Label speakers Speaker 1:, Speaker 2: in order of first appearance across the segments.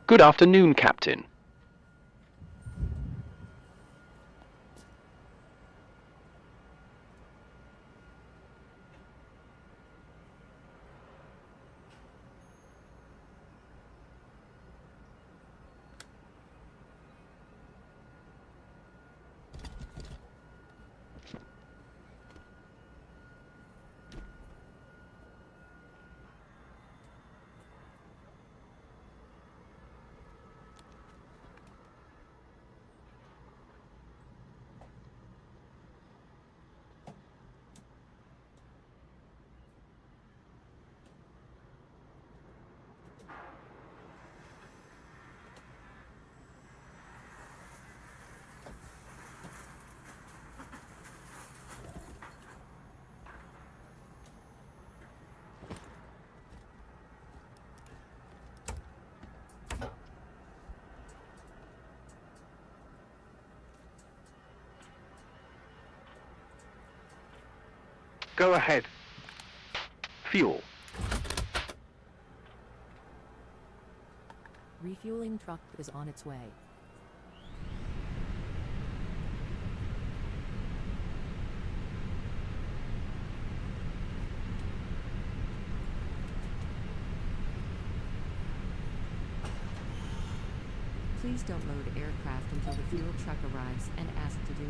Speaker 1: Good afternoon, Captain. Go ahead. Fuel.
Speaker 2: Refueling truck is on its way. Please don't load aircraft until the fuel truck arrives and ask to do it.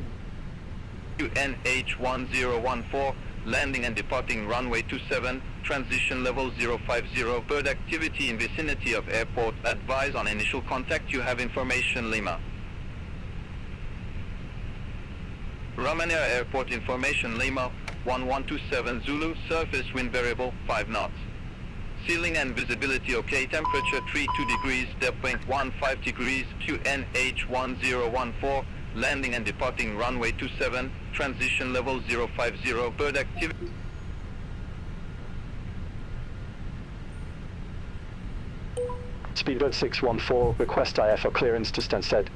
Speaker 3: UNH1014, landing and departing runway 27, transition level 050, bird activity in vicinity of airport, advise on initial contact, you have information Lima. Romania Airport information Lima, 1127 Zulu, surface wind variable 5 knots. Ceiling and visibility okay, temperature 32 degrees, depth point 15 degrees, QNH1014, landing and departing runway 27, transition level 050, bird activity.
Speaker 4: Speedbird 614, request IFO clearance to Stansted.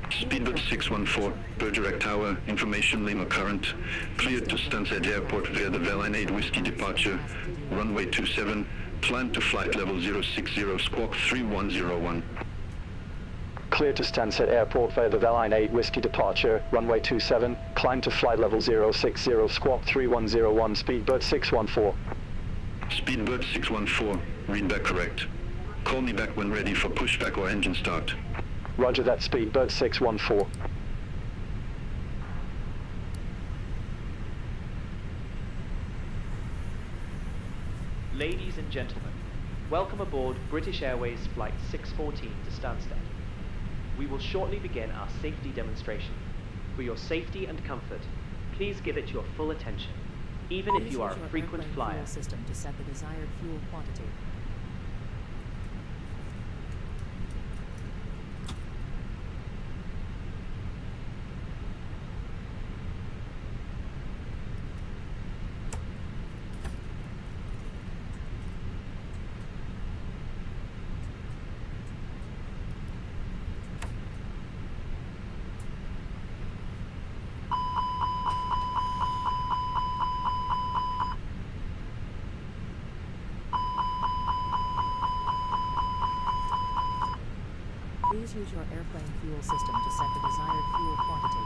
Speaker 5: Speedbird 614, Bergerac Tower, information Lima current, cleared to Stansted Airport via the Line 8 Whiskey departure, runway 27, plan to flight level 060, squawk 3101.
Speaker 4: Clear to Stansted Airport via the Line 8 Whiskey departure, runway 27, climb to flight level 060, squawk 3101, Speedbird 614.
Speaker 5: Speedbird 614, read back correct. Call me back when ready for pushback or engine start.
Speaker 4: Roger that, Speedbird 614.
Speaker 6: Ladies and gentlemen, welcome aboard British Airways Flight 614 to Stansted. We will shortly begin our safety demonstration. For your safety and comfort, please give it your full attention, even if you are a frequent flyer.
Speaker 2: System to set the desired fuel quantity. Please use your airplane fuel system to set the desired fuel quantity.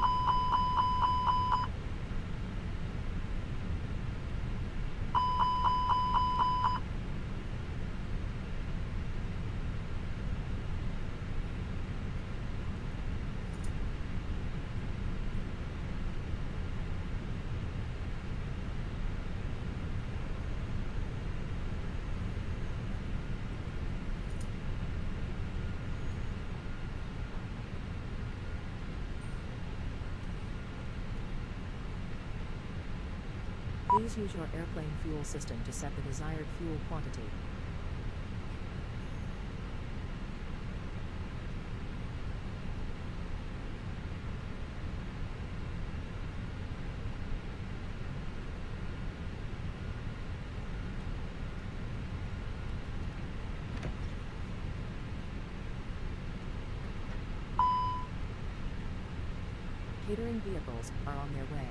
Speaker 2: Please use your airplane fuel system to set the desired fuel quantity. Catering vehicles are on their way.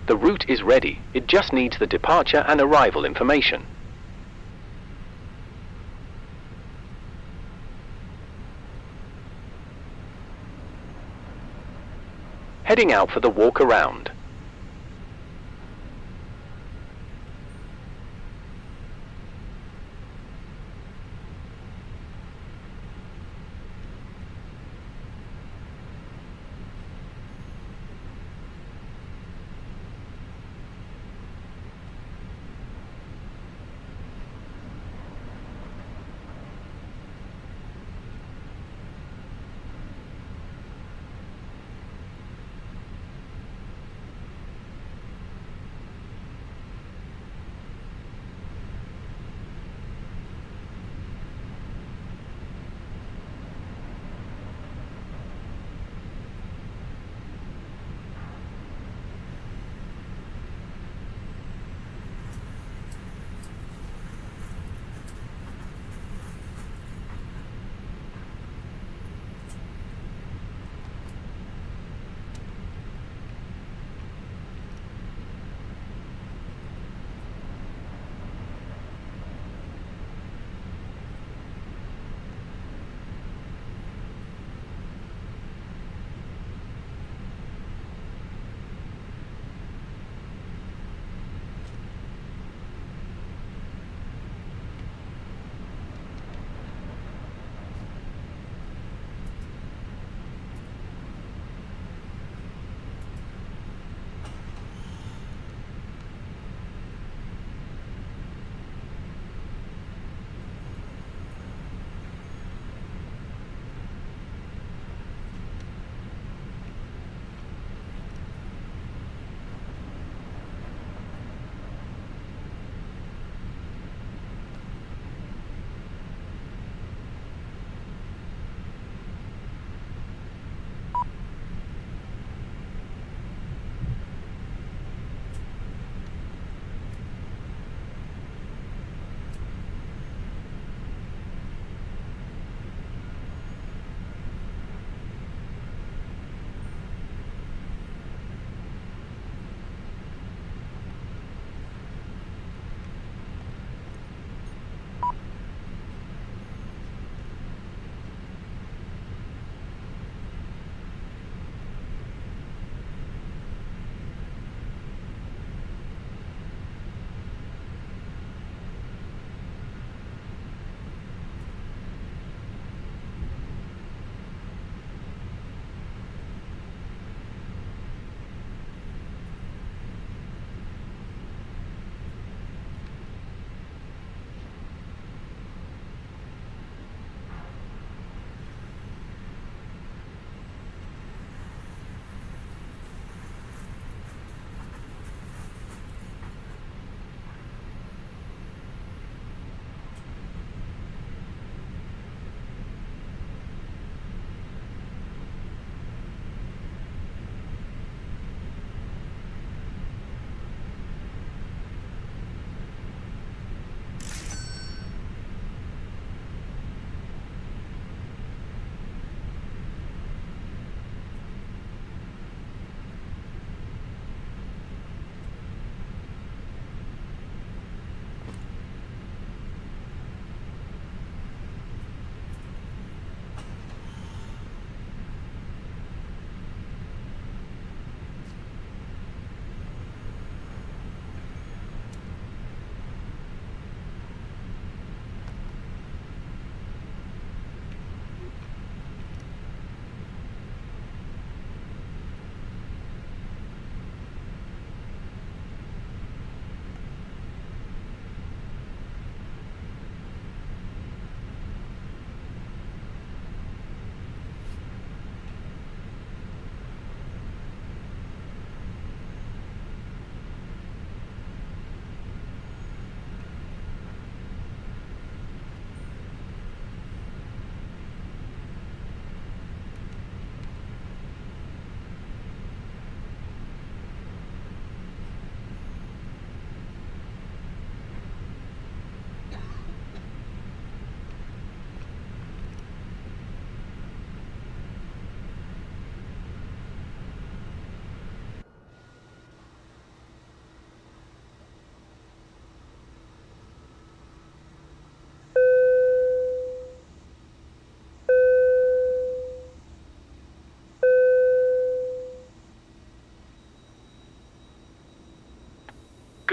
Speaker 1: The route is ready. It just needs the departure and arrival information. Heading out for the walk around.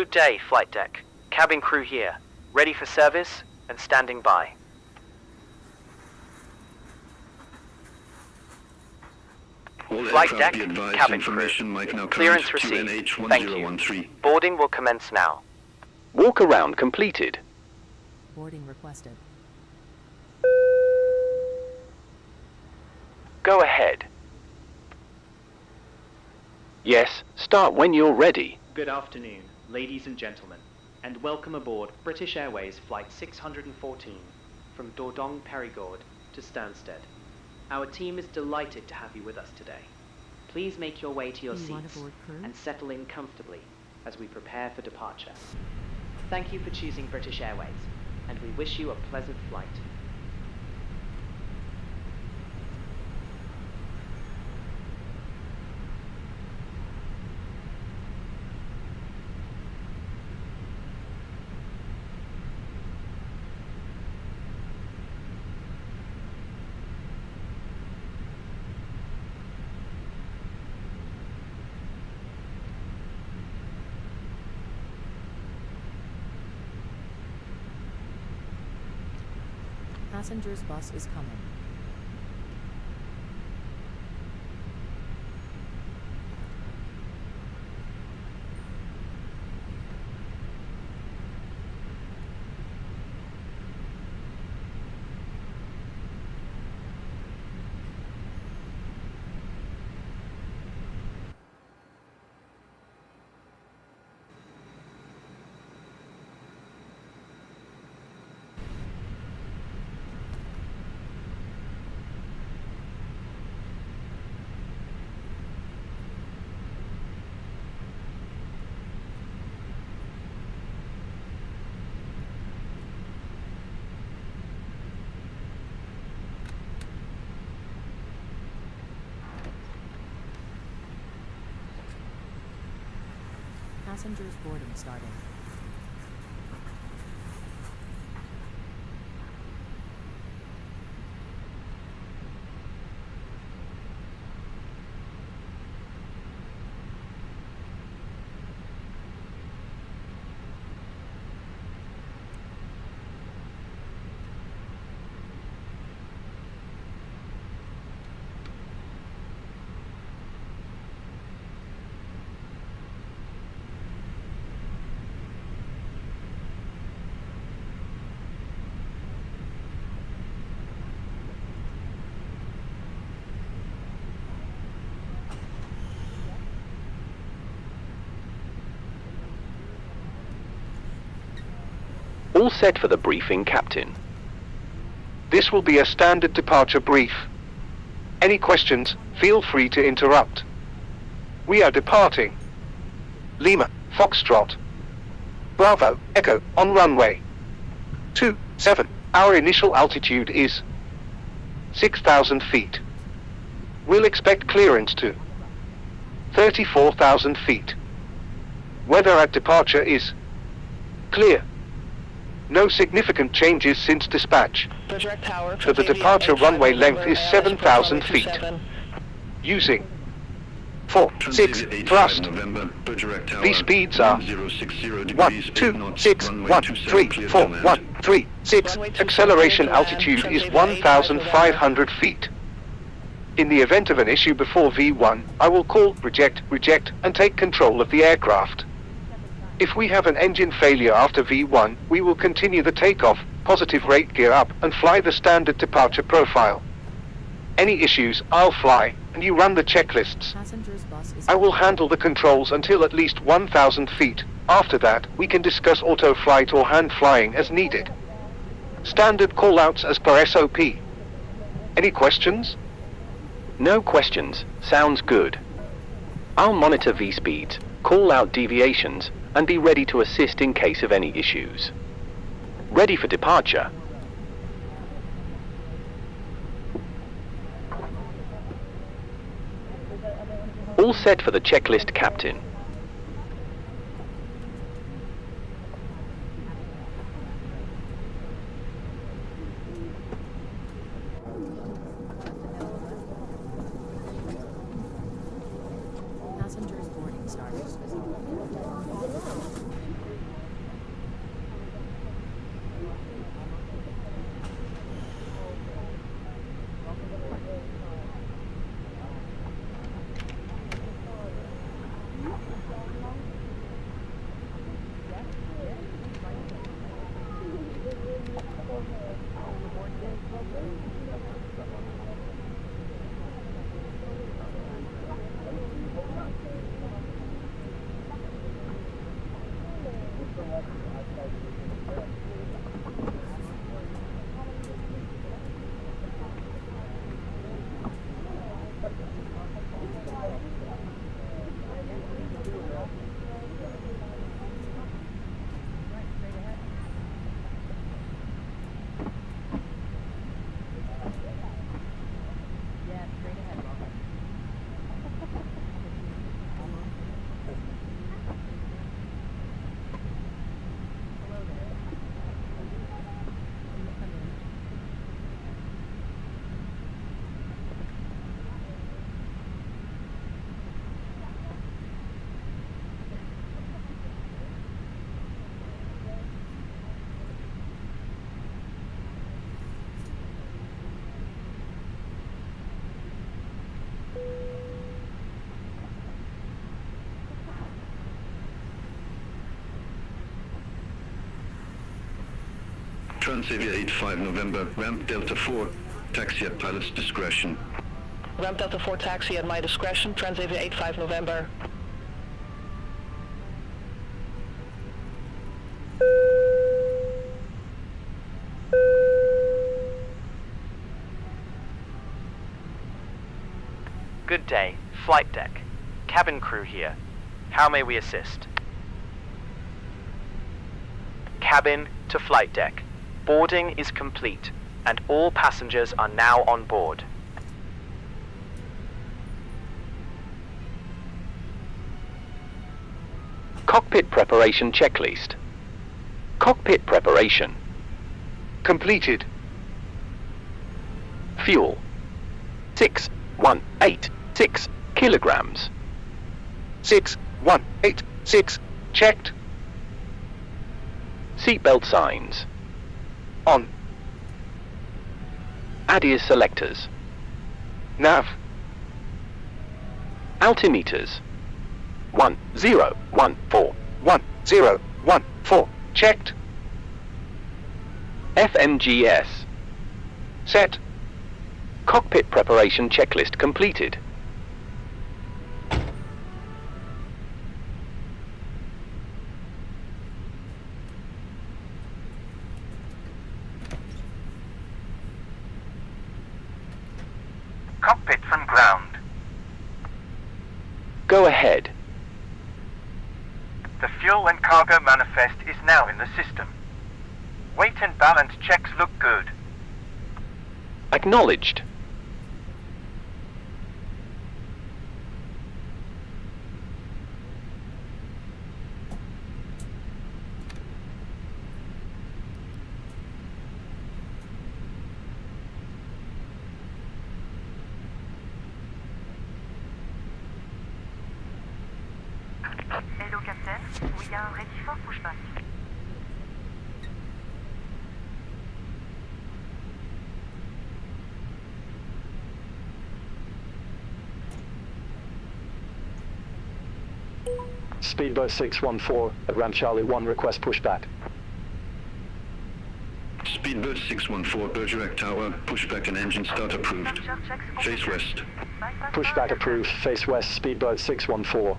Speaker 6: Good day, flight deck. Cabin crew here, ready for service and standing by.
Speaker 5: All
Speaker 6: Flight
Speaker 5: aircraft
Speaker 6: deck,
Speaker 5: be advised
Speaker 6: cabin
Speaker 5: information
Speaker 6: crew.
Speaker 5: might now
Speaker 6: Clearance
Speaker 5: current
Speaker 6: received.
Speaker 5: QNH
Speaker 6: Thank you.
Speaker 5: 1013.
Speaker 6: Boarding will commence now.
Speaker 1: Walk around completed.
Speaker 2: Boarding requested.
Speaker 1: Go ahead. Yes, start when you're ready.
Speaker 6: Good afternoon, ladies and gentlemen, and welcome aboard British Airways Flight 614 from Dordogne Périgord to Stansted. Our team is delighted to have you with us today. Please make your way to your
Speaker 2: You want
Speaker 6: seats
Speaker 2: aboard, crew?
Speaker 6: and settle in comfortably as we prepare for departure. Thank you for choosing British Airways, and we wish you a pleasant flight.
Speaker 2: Passengers bus is coming. Passengers boarding starting.
Speaker 1: All set for the briefing, Captain. This will be a standard departure brief. Any questions, feel free to interrupt. We are departing. Lima, Foxtrot. Bravo, Echo, on runway 27. Our initial altitude is 6,000 feet. We'll expect clearance to 34,000 feet. Weather at departure is clear. No significant changes since dispatch.
Speaker 7: Bergerac Tower,
Speaker 1: So the
Speaker 7: Octavi,
Speaker 1: departure
Speaker 7: 85
Speaker 1: runway length
Speaker 7: November,
Speaker 1: is
Speaker 7: ILS
Speaker 1: 7,000 feet.
Speaker 7: 27.
Speaker 1: Using 4-6 thrust.
Speaker 5: November, Bergerac Tower,
Speaker 1: These speeds are
Speaker 5: 1060 degrees,
Speaker 1: 1,
Speaker 5: 8
Speaker 1: 2,
Speaker 5: knots,
Speaker 1: 6,
Speaker 5: runway
Speaker 1: 1,
Speaker 5: 27
Speaker 1: 3,
Speaker 5: clear
Speaker 1: 4,
Speaker 5: to land.
Speaker 1: 1, 3, 6.
Speaker 7: Runway 27
Speaker 1: Acceleration
Speaker 7: clear to land,
Speaker 1: altitude is
Speaker 7: translated
Speaker 1: 1,500 feet. In the event of an issue before V1, I will call, reject, and take control of the aircraft. If we have an engine failure after V1, we will continue the takeoff, positive rate gear up, and fly the standard departure profile. Any issues, I'll fly, and you run the checklists.
Speaker 2: Passengers bus is
Speaker 1: I will handle the controls until at least 1,000 feet. After that, we can discuss auto flight or hand flying as needed. Standard callouts as per SOP. Any questions? No questions. Sounds good. I'll monitor V-speeds, call out deviations, and be ready to assist in case of any issues. Ready for departure. All set for the checklist, Captain.
Speaker 2: passengers boarding starting.
Speaker 5: Transavia 85 November, ramp Delta 4, taxi at pilot's discretion.
Speaker 7: Ramp Delta 4 taxi at my discretion, Transavia 85 November.
Speaker 8: Good day, flight deck. Cabin crew here. How may we assist? Cabin to flight deck. Boarding is complete, and all passengers are now on board.
Speaker 1: Cockpit preparation checklist. Cockpit preparation. Completed. Fuel. 6186 kilograms. 6186 checked. Seatbelt signs. On. ADIS selectors. Nav. Altimeters. 1014. 1014. Checked. FMGS. Set. Cockpit preparation checklist completed.
Speaker 9: Cockpit from ground.
Speaker 1: Go ahead.
Speaker 9: The fuel and cargo manifest is now in the system. Weight and balance checks look good.
Speaker 1: Acknowledged.
Speaker 10: Hello, Captain. We are ready for pushback.
Speaker 4: Speedboat 614 at Ram Charlie 1, request pushback.
Speaker 5: Speedboat 614, Bergerac Tower, pushback and engine start approved. Face west.
Speaker 4: Pushback approved, face west, Speedboat 614.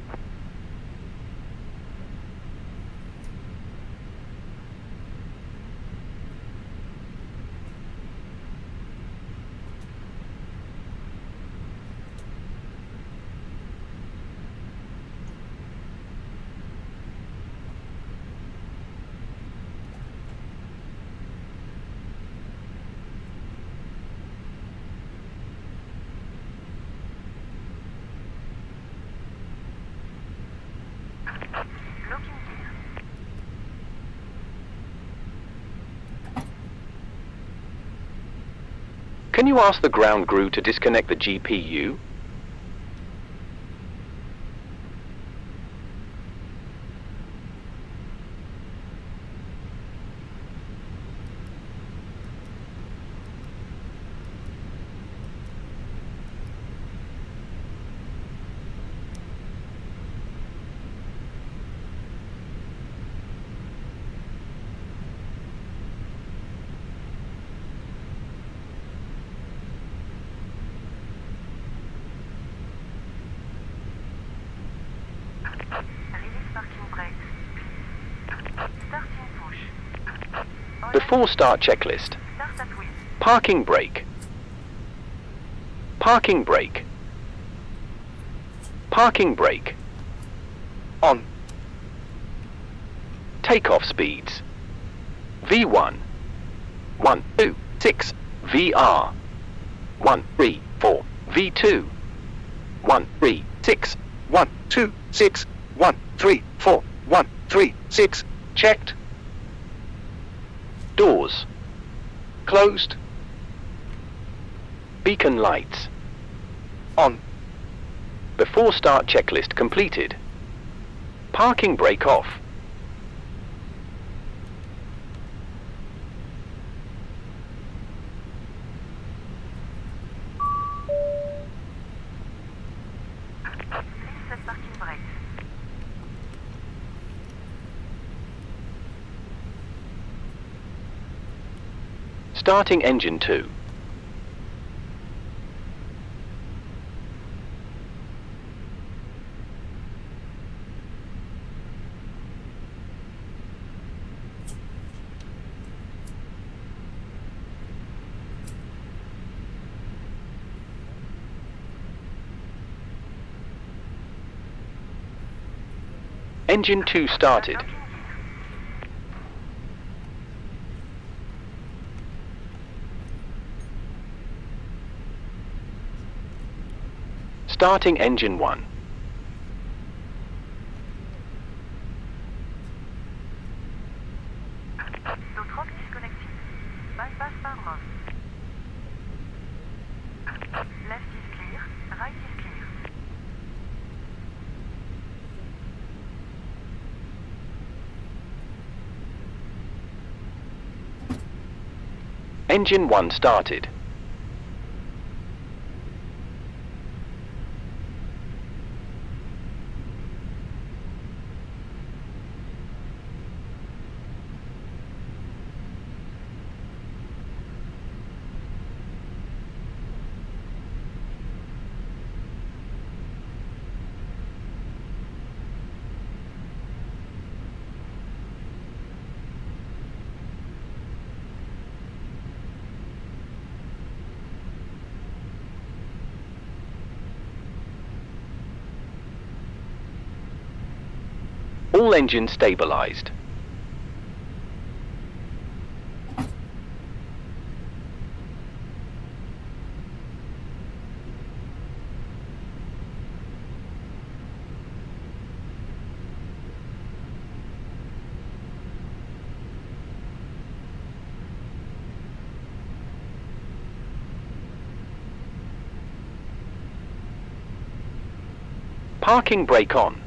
Speaker 1: Can you ask the ground crew to disconnect the GPU? Before start checklist.
Speaker 10: Start at wheel.
Speaker 1: Parking brake. Parking brake. Parking brake. On. Takeoff speeds. V1. 126 VR. 134 V2. 136 126 134 136. Checked. Doors. Closed. Beacon lights. On. Before start checklist completed. Parking brake off.
Speaker 10: Please set parking brakes.
Speaker 1: Starting engine 2. Engine 2 started.
Speaker 10: Docking gear.
Speaker 1: Starting engine 1.
Speaker 10: Tow disconnected. Bypass power on. Left is clear. Right is clear.
Speaker 1: Engine 1 started. All engines stabilized. Parking brake on.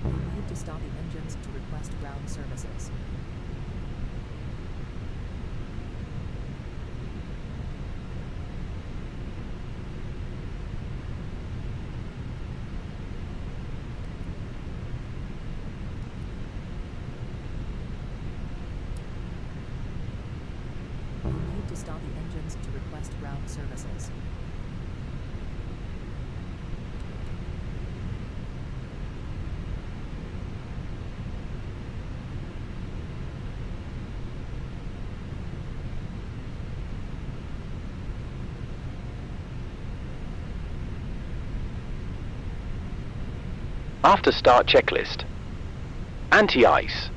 Speaker 2: We need to stop the engines to request ground services. We need to stop the engines to request ground services.
Speaker 1: After start checklist. Anti-ice.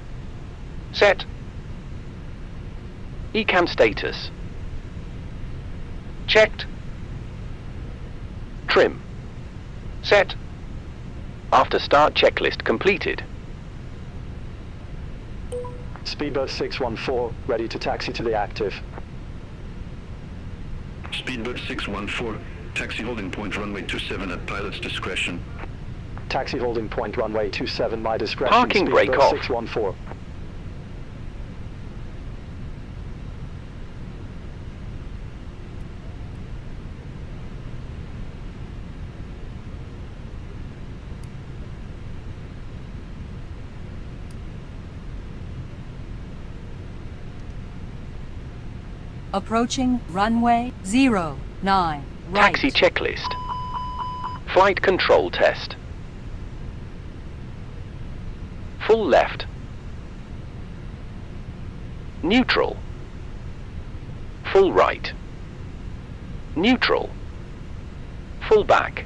Speaker 1: Set. ECAM status. Checked. Trim. Set. After start checklist completed.
Speaker 4: Speedbird 614, ready to taxi to the active.
Speaker 5: Speedbird 614, taxi holding point runway 27 at pilot's discretion.
Speaker 4: Taxi holding point runway 27, my discretion.
Speaker 1: Parking brake
Speaker 4: Speedbird
Speaker 1: off.
Speaker 4: 614.
Speaker 11: Approaching runway 09, right.
Speaker 1: Taxi checklist. Flight control test. Full left. Neutral. Full right. Neutral. Full back.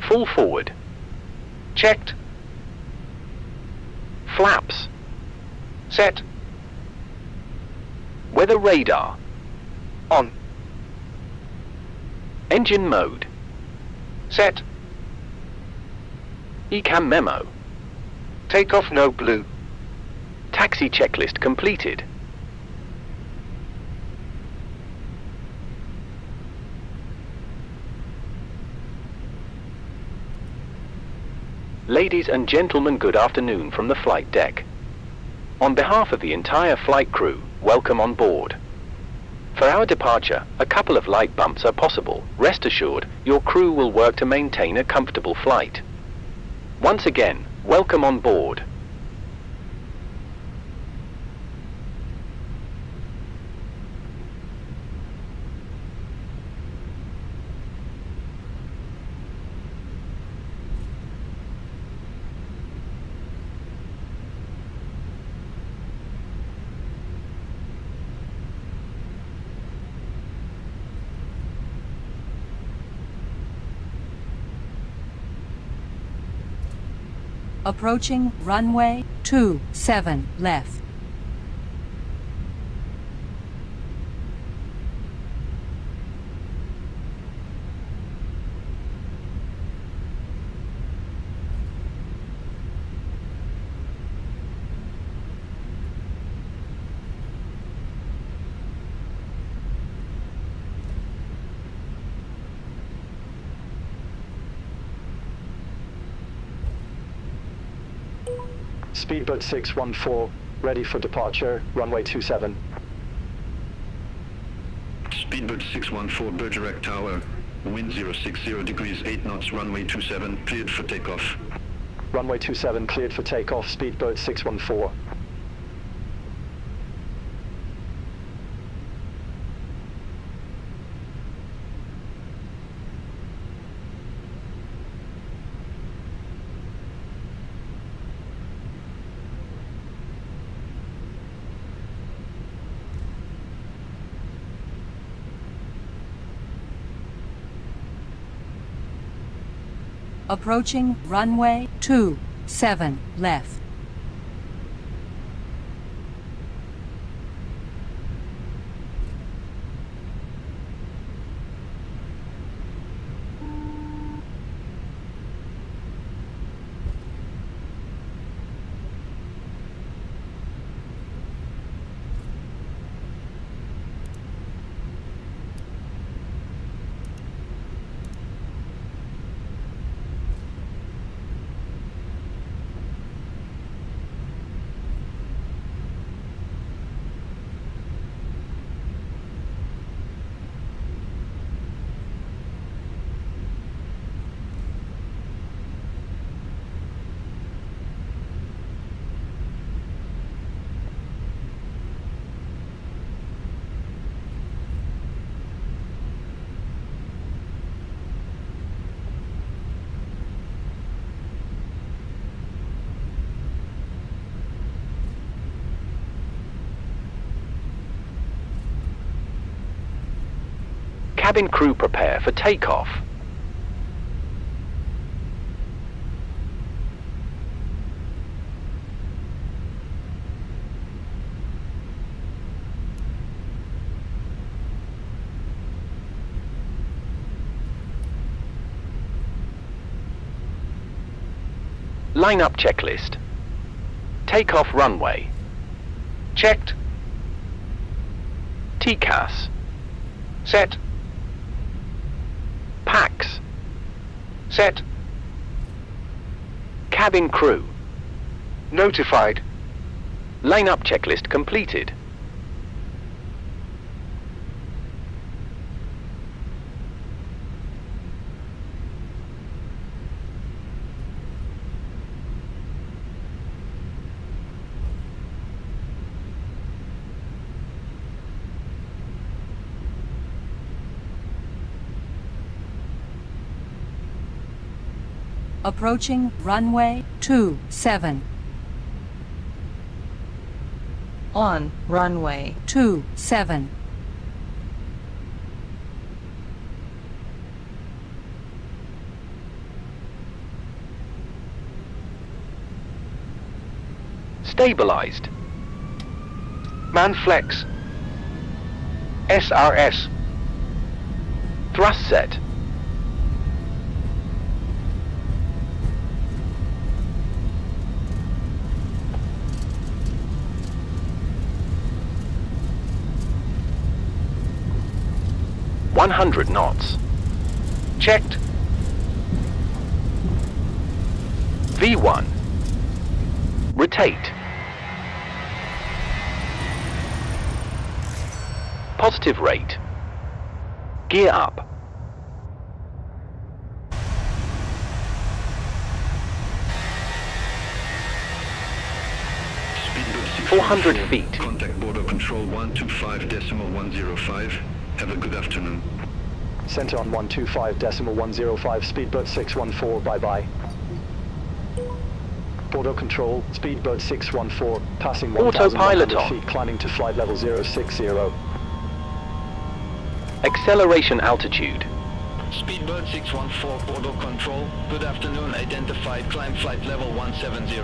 Speaker 1: Full forward. Checked. Flaps. Set. Weather radar. On. Engine mode. Set. ECAM memo. Takeoff no blue. Taxi checklist completed. Ladies and gentlemen, good afternoon from the flight deck. On behalf of the entire flight crew, welcome on board. For our departure, a couple of light bumps are possible. Rest assured, your crew will work to maintain a comfortable flight. Once again, welcome on board.
Speaker 11: Approaching runway 27, left.
Speaker 4: Speedbird 614, ready for departure, runway 27.
Speaker 5: Speedbird 614, Bergerac Tower, wind 060 degrees 8 knots, runway 27, cleared for takeoff.
Speaker 4: Runway 27 cleared for takeoff, Speedbird 614.
Speaker 11: Approaching runway 27, left.
Speaker 1: Cabin crew prepare for takeoff. Line-up checklist. Takeoff runway. Checked. TCAS. Set. PAX. Set. Cabin crew. Notified. Line-up checklist completed.
Speaker 11: Approaching runway 27.
Speaker 12: On runway
Speaker 11: 27.
Speaker 1: Stabilized. Man flex. SRS. Thrust set. "100 knots. Checked. V1. Rotate. Positive rate. Gear up.
Speaker 5: Speedbird
Speaker 1: 400 feet.
Speaker 5: Contact border control 125.105. Have a good afternoon.
Speaker 4: Center on 125.105, speedbird 614, bye-bye. Border control, speedbird 614, passing
Speaker 1: Autopilot
Speaker 4: 1,100
Speaker 1: on.
Speaker 4: feet, climbing to flight level 060.
Speaker 1: Acceleration altitude.
Speaker 3: Speedbird 614, border control. Good afternoon, identified, climb flight level 170.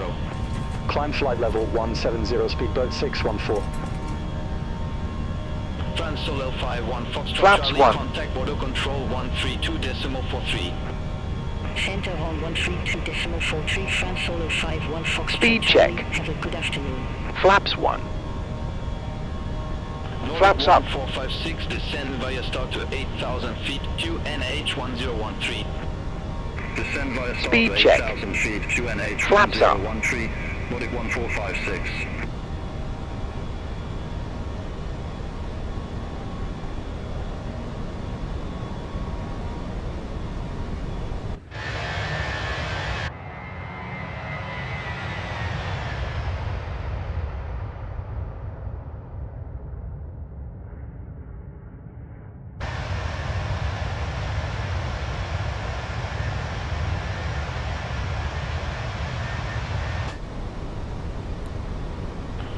Speaker 4: Climb flight level 170, speedbird 614.
Speaker 3: Transsol L51, Foxtrot
Speaker 1: Flaps
Speaker 3: Charlie,
Speaker 1: 1.
Speaker 3: contact border control 132.43.
Speaker 7: Center on 132.43, France Solo 51, Fox.
Speaker 1: Speed check.
Speaker 7: Have a good afternoon.
Speaker 1: Flaps 1. Flaps up.
Speaker 3: 456, descend via start to 8,000 feet, QNH 1013.
Speaker 5: Descend via start
Speaker 1: Speed
Speaker 5: to
Speaker 1: check.
Speaker 5: 8,000 feet, QNH
Speaker 1: Flaps up.
Speaker 5: 1013, Nordic 1456.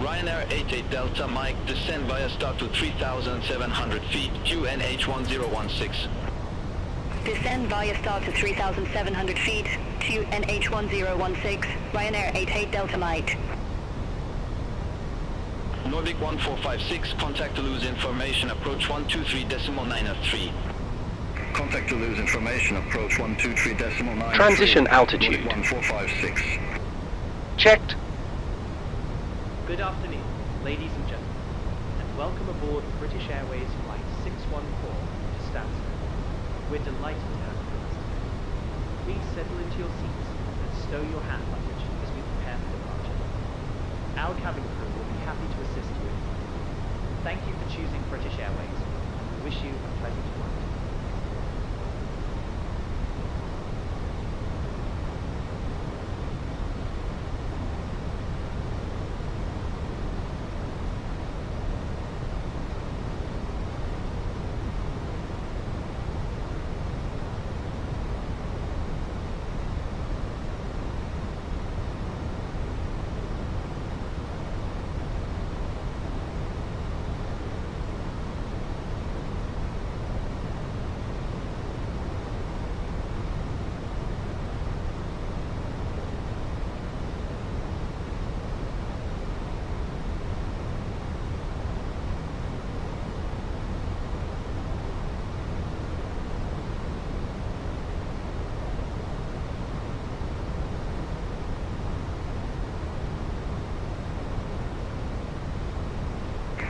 Speaker 3: Ryanair 88 Delta Mike, descend via start to 3,700 feet, QNH 1016.
Speaker 7: Descend via start to 3,700 feet, QNH 1016, Ryanair 88 Delta Mike.
Speaker 3: Nordic 1456, contact to lose information, approach 123.903.
Speaker 5: Contact to lose information, approach 123.9.
Speaker 1: Transition altitude.
Speaker 5: 1456.
Speaker 1: Checked.
Speaker 6: Good afternoon, ladies and gentlemen, and welcome aboard British Airways Flight 614 to Stansted. We're delighted to have you with us today. Please settle into your seats and stow your hand luggage as we prepare for departure. Our cabin crew will be happy to assist you in flight. Thank you for choosing British Airways. We wish you a pleasant flight.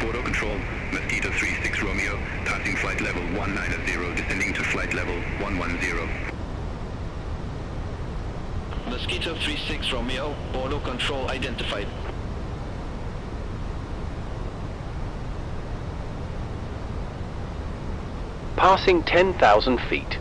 Speaker 5: Border control, Mosquito 36 Romeo, passing flight level 190, descending to flight level 110.
Speaker 3: Mosquito 36 Romeo, border control identified.
Speaker 1: Passing 10,000 feet.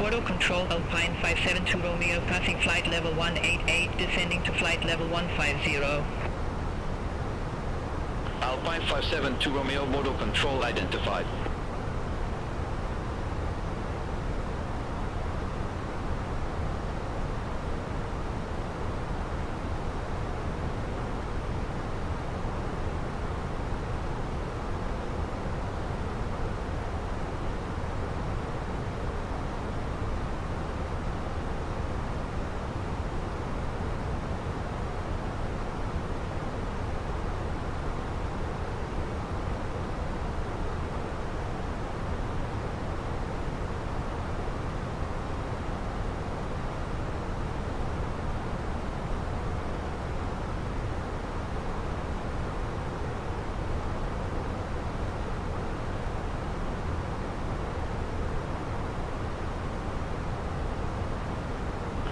Speaker 13: Bordeaux Control, Alpine 572 Romeo, passing flight level 188, descending to flight level 150.
Speaker 3: Alpine 572 Romeo, Bordeaux Control identified.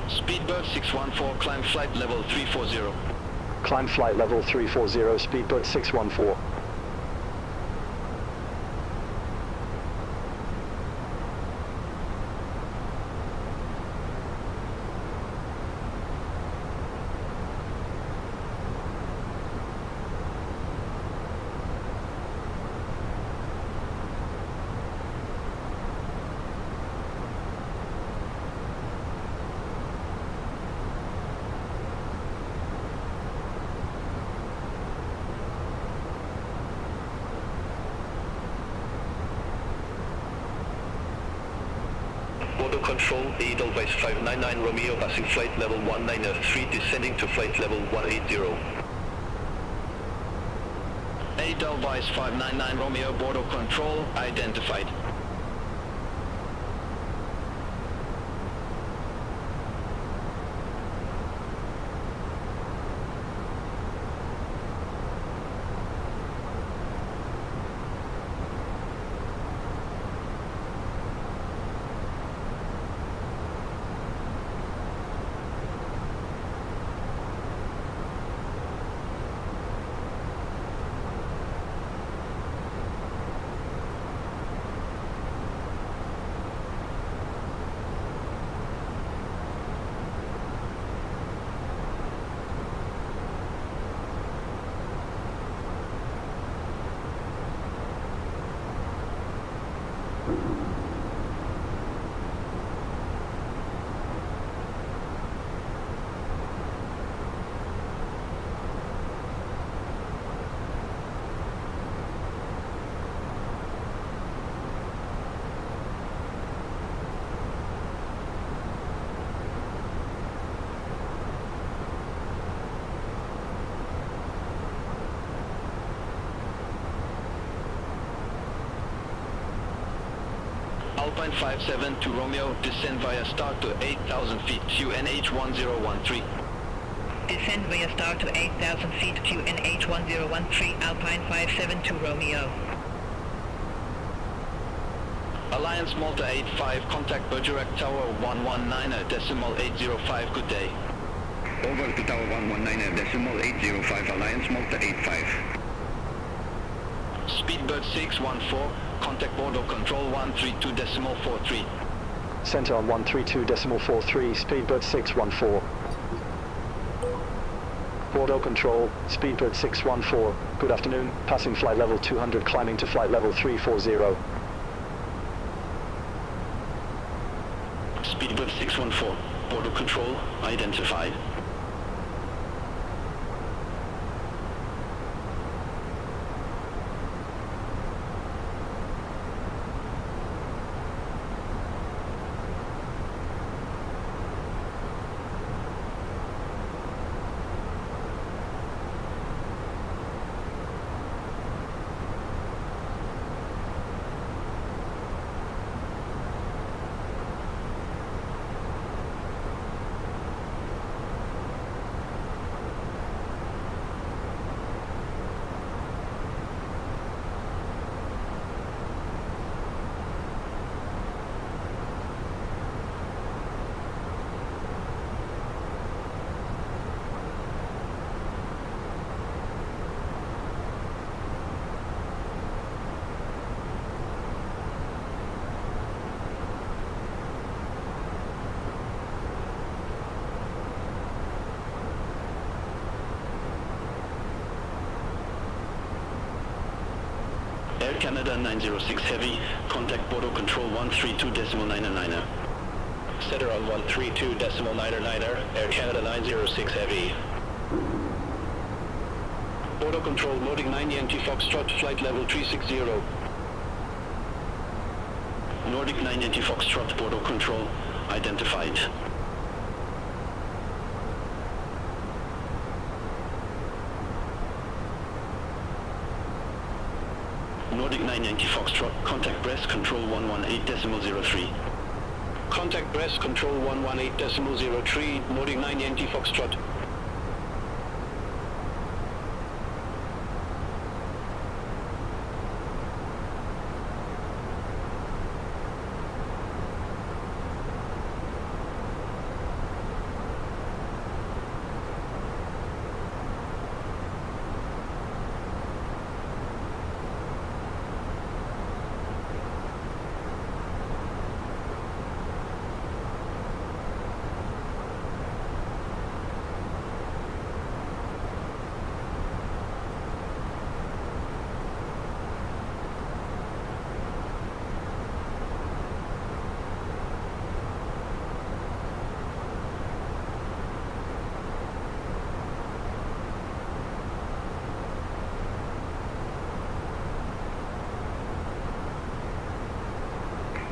Speaker 3: Speedbird 614, climb flight level 340.
Speaker 4: Climb flight level 340, Speedbird 614.
Speaker 5: Bordeaux Control, Edelweiss 599 Romeo, passing flight level 193, descending to flight level 180.
Speaker 3: Edelweiss 599 Romeo, Bordeaux Control identified. Alpine 572 Romeo, descend via start to 8,000 feet, QNH 1013.
Speaker 13: Descend via start to 8,000 feet, QNH 1013, Alpine 572 Romeo.
Speaker 3: Alliance Malta 85, contact Bergerac Tower 119.805, good day.
Speaker 5: Over to Tower 119.805, Alliance Malta 85.
Speaker 3: Speedbird 614, contact Bordeaux Control 132.43.
Speaker 4: Center on 132.43, Speedbird 614. Bordeaux Control, Speedbird 614. Good afternoon, passing flight level 200, climbing to flight level 340.
Speaker 5: Speedbird 614, Bordeaux Control identified. Air Canada 906 Heavy, contact Bordeaux Control 132.999.
Speaker 14: Citroen 132.999, Air Canada 906 Heavy.
Speaker 5: Bordeaux Control, loading 9 Yankee Foxtrot, flight level 360. Nordic 9 Yankee Foxtrot, Bordeaux Control, identified. Nordic 9 Yankee Foxtrot, contact Brest Control 118.03.
Speaker 14: Contact Brest Control 118.03, Nordic 9 Yankee Foxtrot.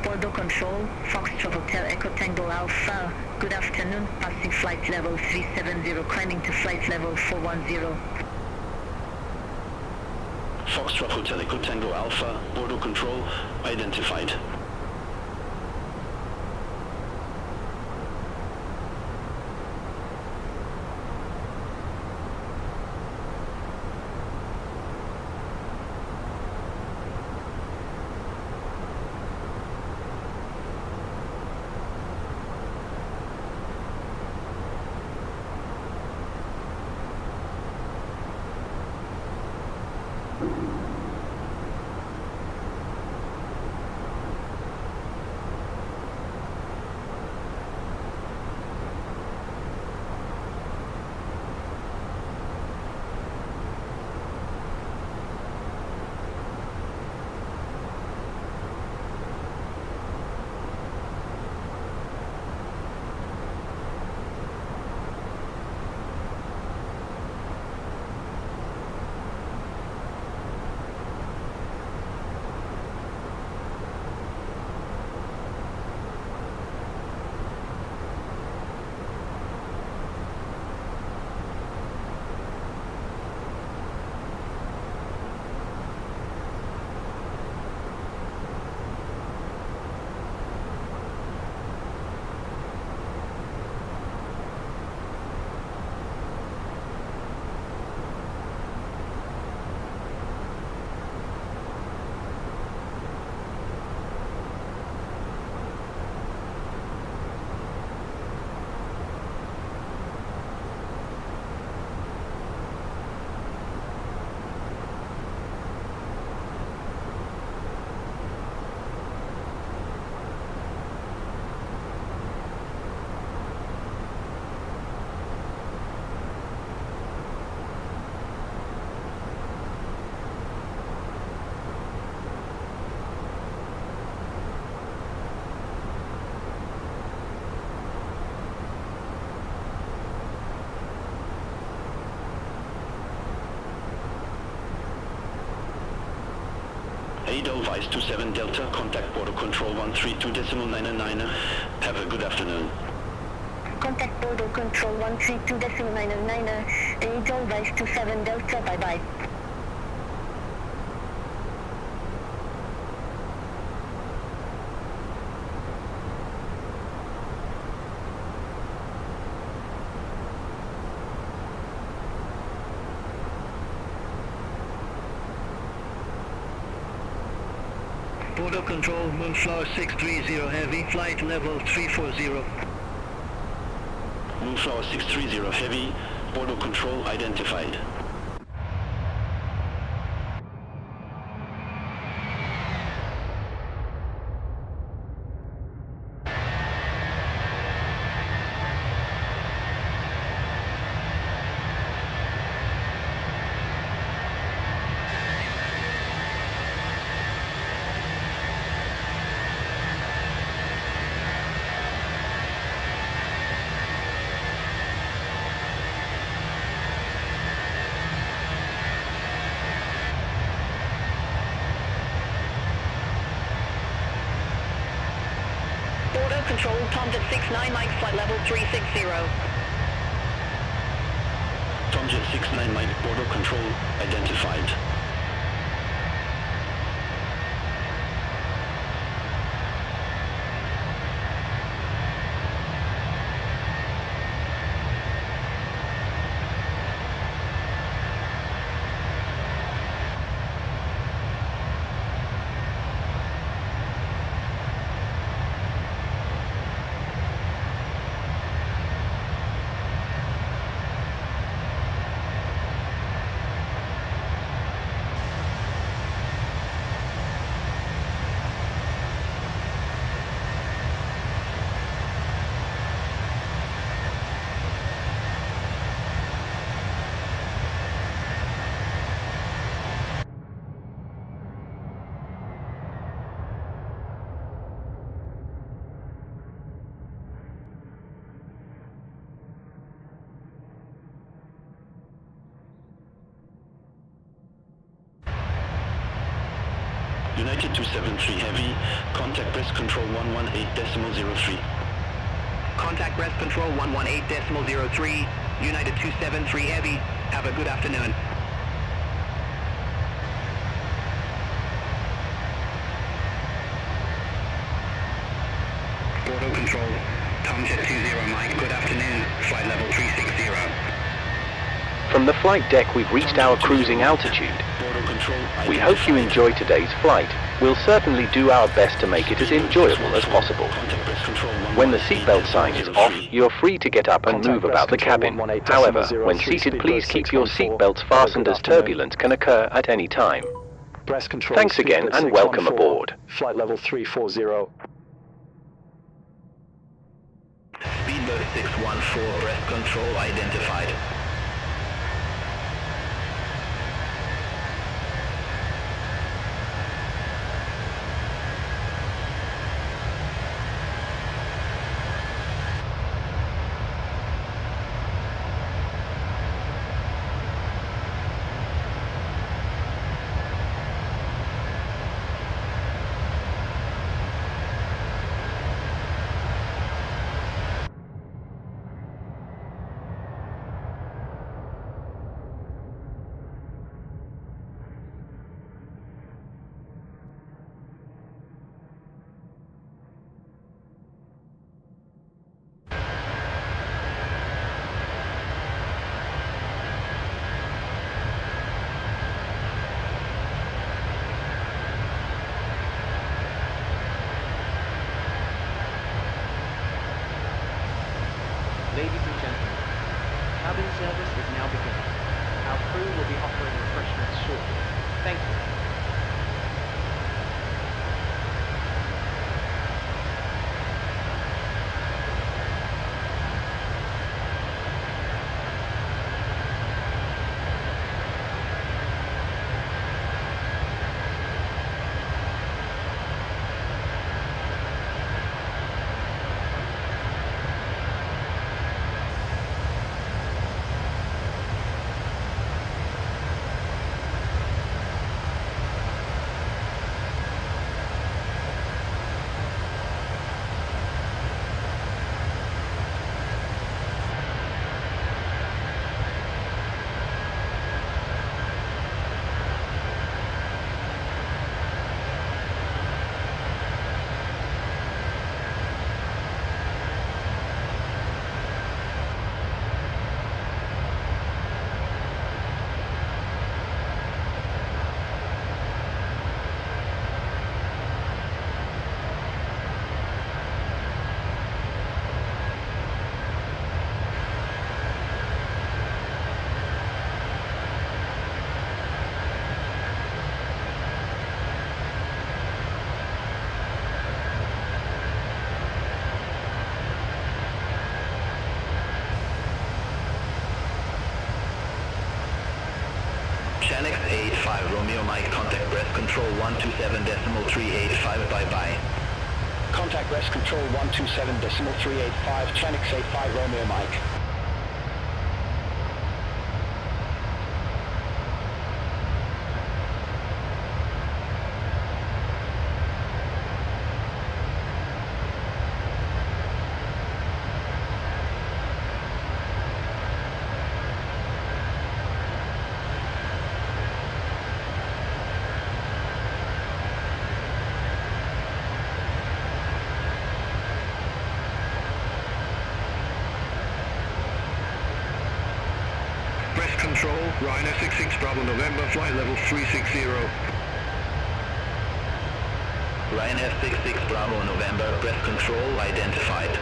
Speaker 7: Bordeaux Control, Foxtrot Hotel Echo Tango Alpha. Good afternoon, passing flight level 370, climbing to flight level 410.
Speaker 5: Foxtrot Hotel Echo Tango Alpha, Bordeaux Control, identified. Edelweiss 27 Delta, contact Bordeaux Control 132.999. Have a good afternoon.
Speaker 7: Contact Bordeaux Control 132.999, Edelweiss 27 Delta, bye-bye.
Speaker 14: Bordeaux Control, Moonflower 630 Heavy, flight level 340.
Speaker 5: Moonflower 630 Heavy, Bordeaux Control identified.
Speaker 13: control, Tomjet 69 Mike, flight level 360.
Speaker 14: Tomjet 69 Mike, border control identified. United 273 Heavy, contact breast control 118.03.
Speaker 8: Contact breast control 118.03, United 273 Heavy. Have a good afternoon.
Speaker 5: Border control, Tomjet 20 Mike, good afternoon, flight level 360.
Speaker 1: From the flight deck we've reached our cruising altitude. We hope you enjoy today's flight. We'll certainly do our best to make it as enjoyable as possible. When the seatbelt sign is off, you're free to get up and move about the cabin. However, when seated, please keep your seatbelts fastened as turbulence can occur at any time. Thanks again and welcome aboard.
Speaker 4: Flight level 340.
Speaker 3: Speedbird 614, breast control identified.
Speaker 6: Ladies and gentlemen, cabin service is now beginning. Our crew will be offering refreshments shortly. Thank you.
Speaker 3: Chanix 85 Romeo Mike, contact breast control 127.385, bye-bye.
Speaker 14: Contact breast control 127.385, Chanix 85 Romeo Mike.
Speaker 5: control, Ryanair 66 Bravo November, flight level 360.
Speaker 3: Ryanair 66 Bravo November, breath control identified.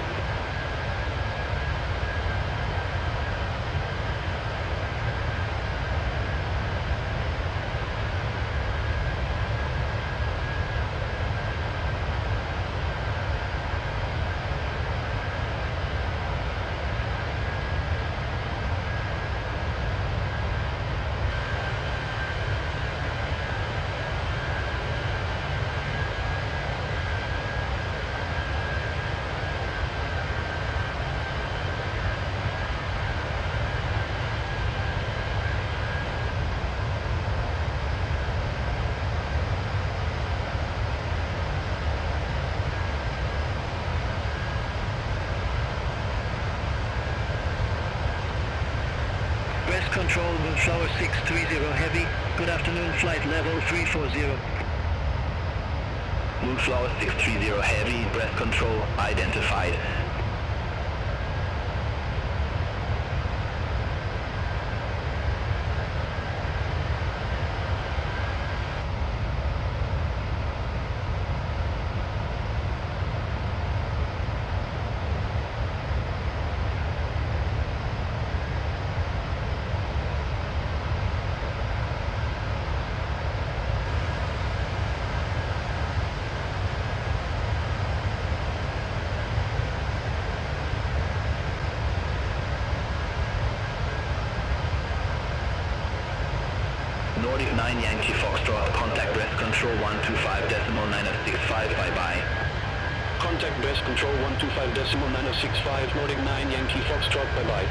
Speaker 5: West control, Moonflower 630 heavy. Good afternoon, flight level 340.
Speaker 3: Moonflower 630 heavy, breath control identified. Nordic 9 Yankee Foxtrot, contact breath control 125.965, bye-bye.
Speaker 14: Contact breast control 125.965, Nordic 9 Yankee Foxtrot, bye-bye.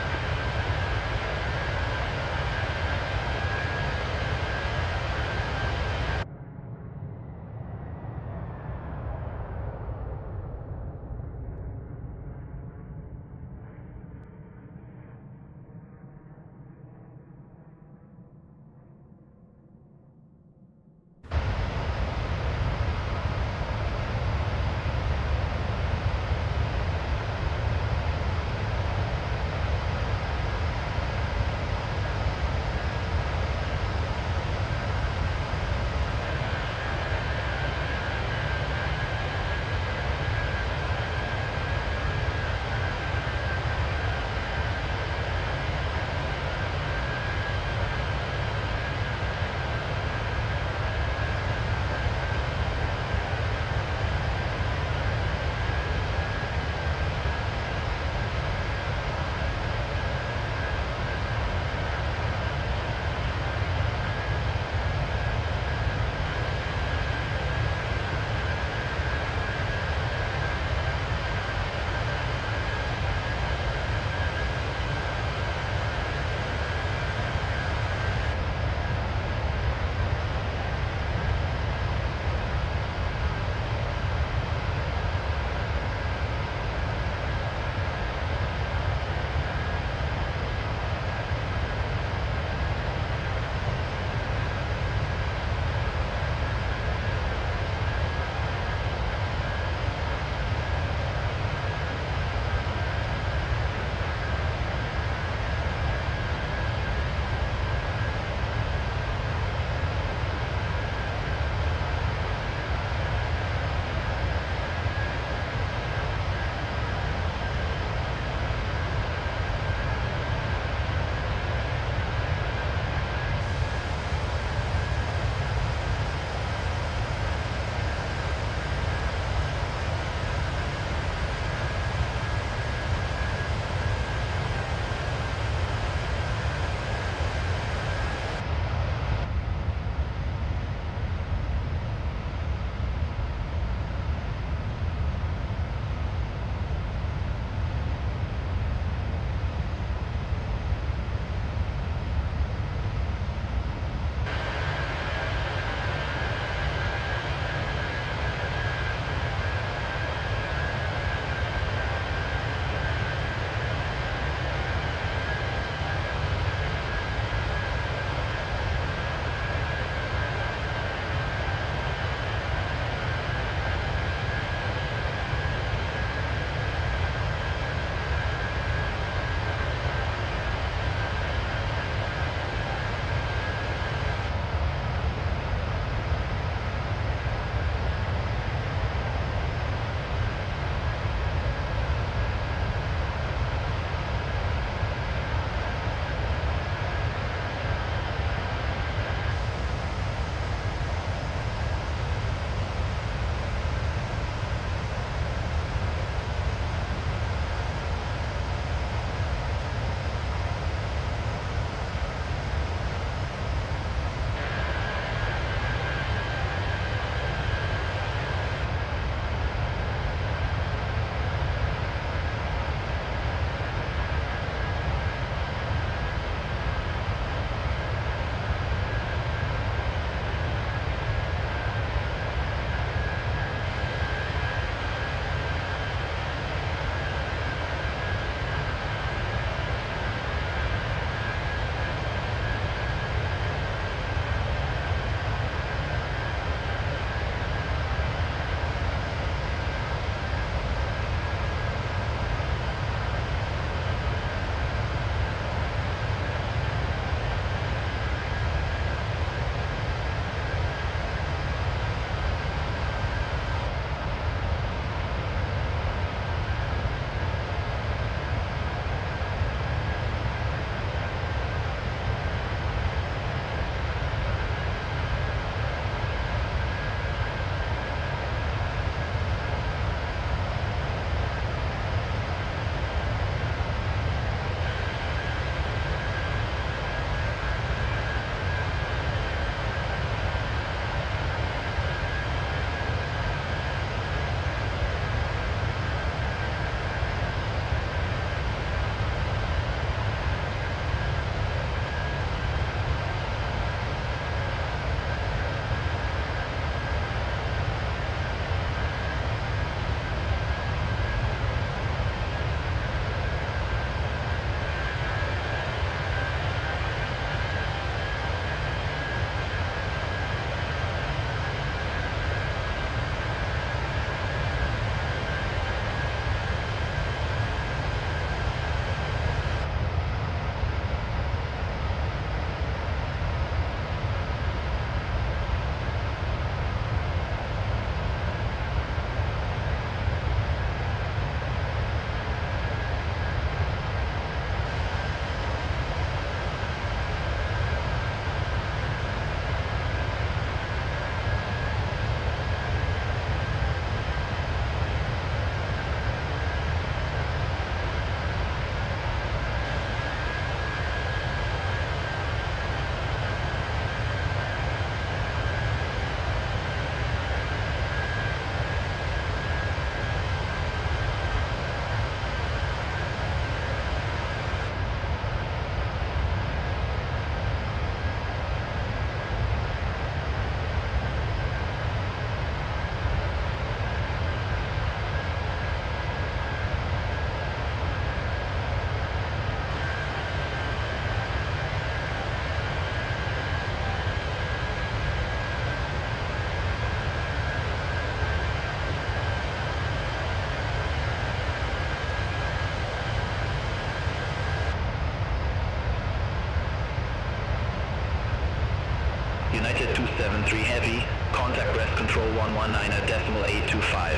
Speaker 3: United 273 Heavy, contact rest control 119.825.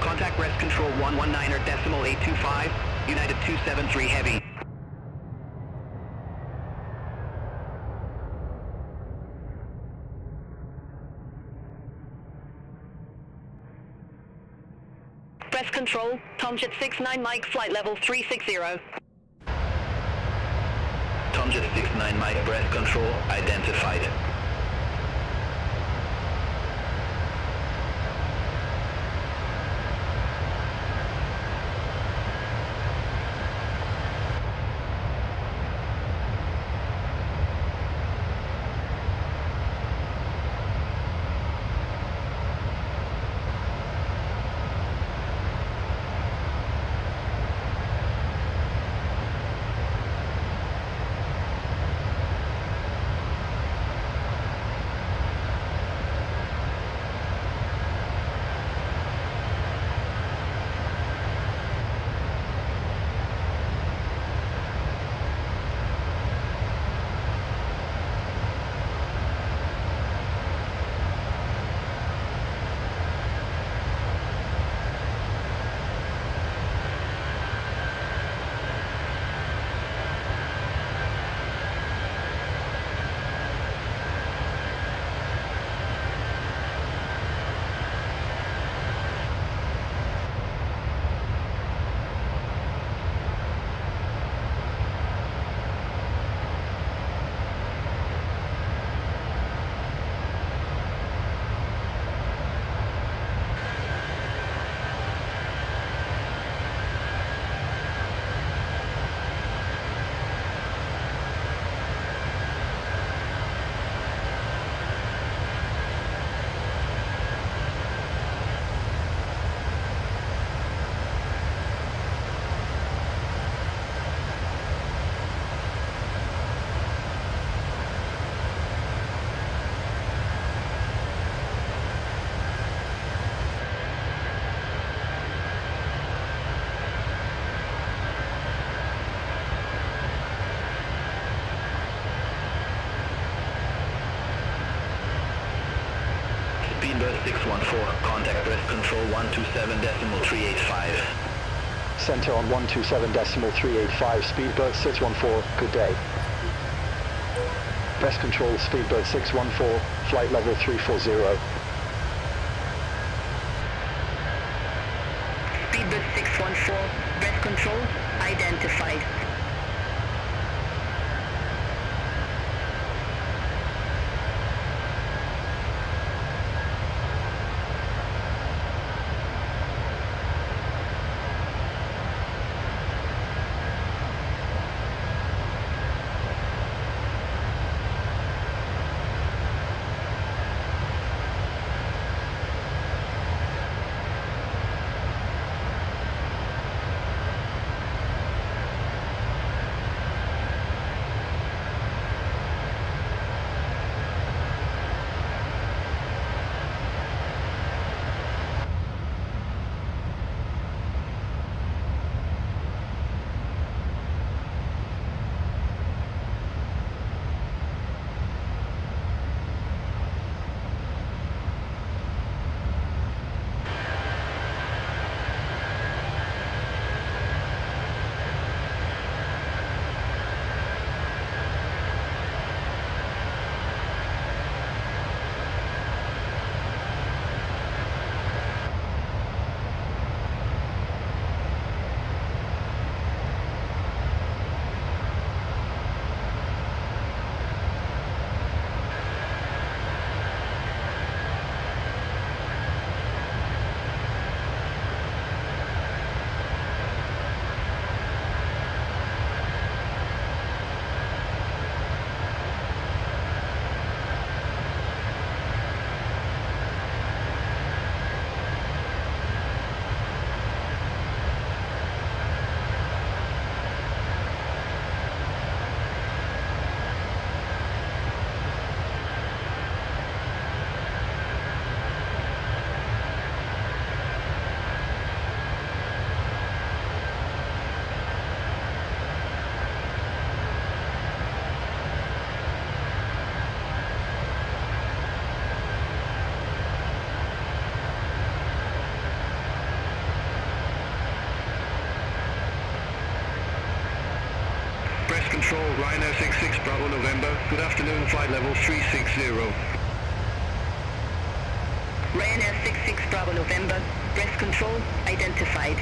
Speaker 15: Contact rest control 119.825, United 273 Heavy.
Speaker 13: Rest control, Tomjet 69 Mike, flight level 360.
Speaker 3: Tomjet 69 Mike, breath control identified. Speedbird 614, contact rest control 127.385.
Speaker 4: Center on 127.385, Speedbird 614, good day. Rest control, Speedbird 614, flight level 340.
Speaker 7: Speedbird 614, rest control identified.
Speaker 5: control, Ryanair 66 Bravo November. Good afternoon, flight level 360.
Speaker 7: Ryanair 66 Bravo November, breast control identified.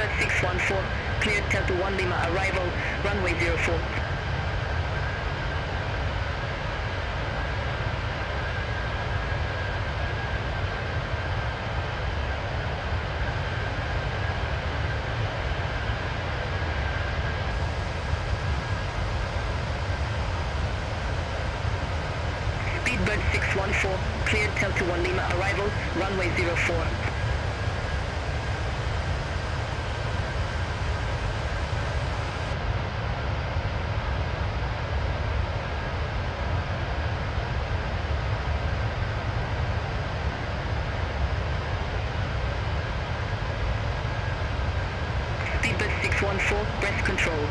Speaker 7: Speedbird 614, cleared Delta 1 Lima arrival, runway 04. Speedbird 614, cleared Delta 1 Lima arrival, runway 04. Speedbird 614, breath control.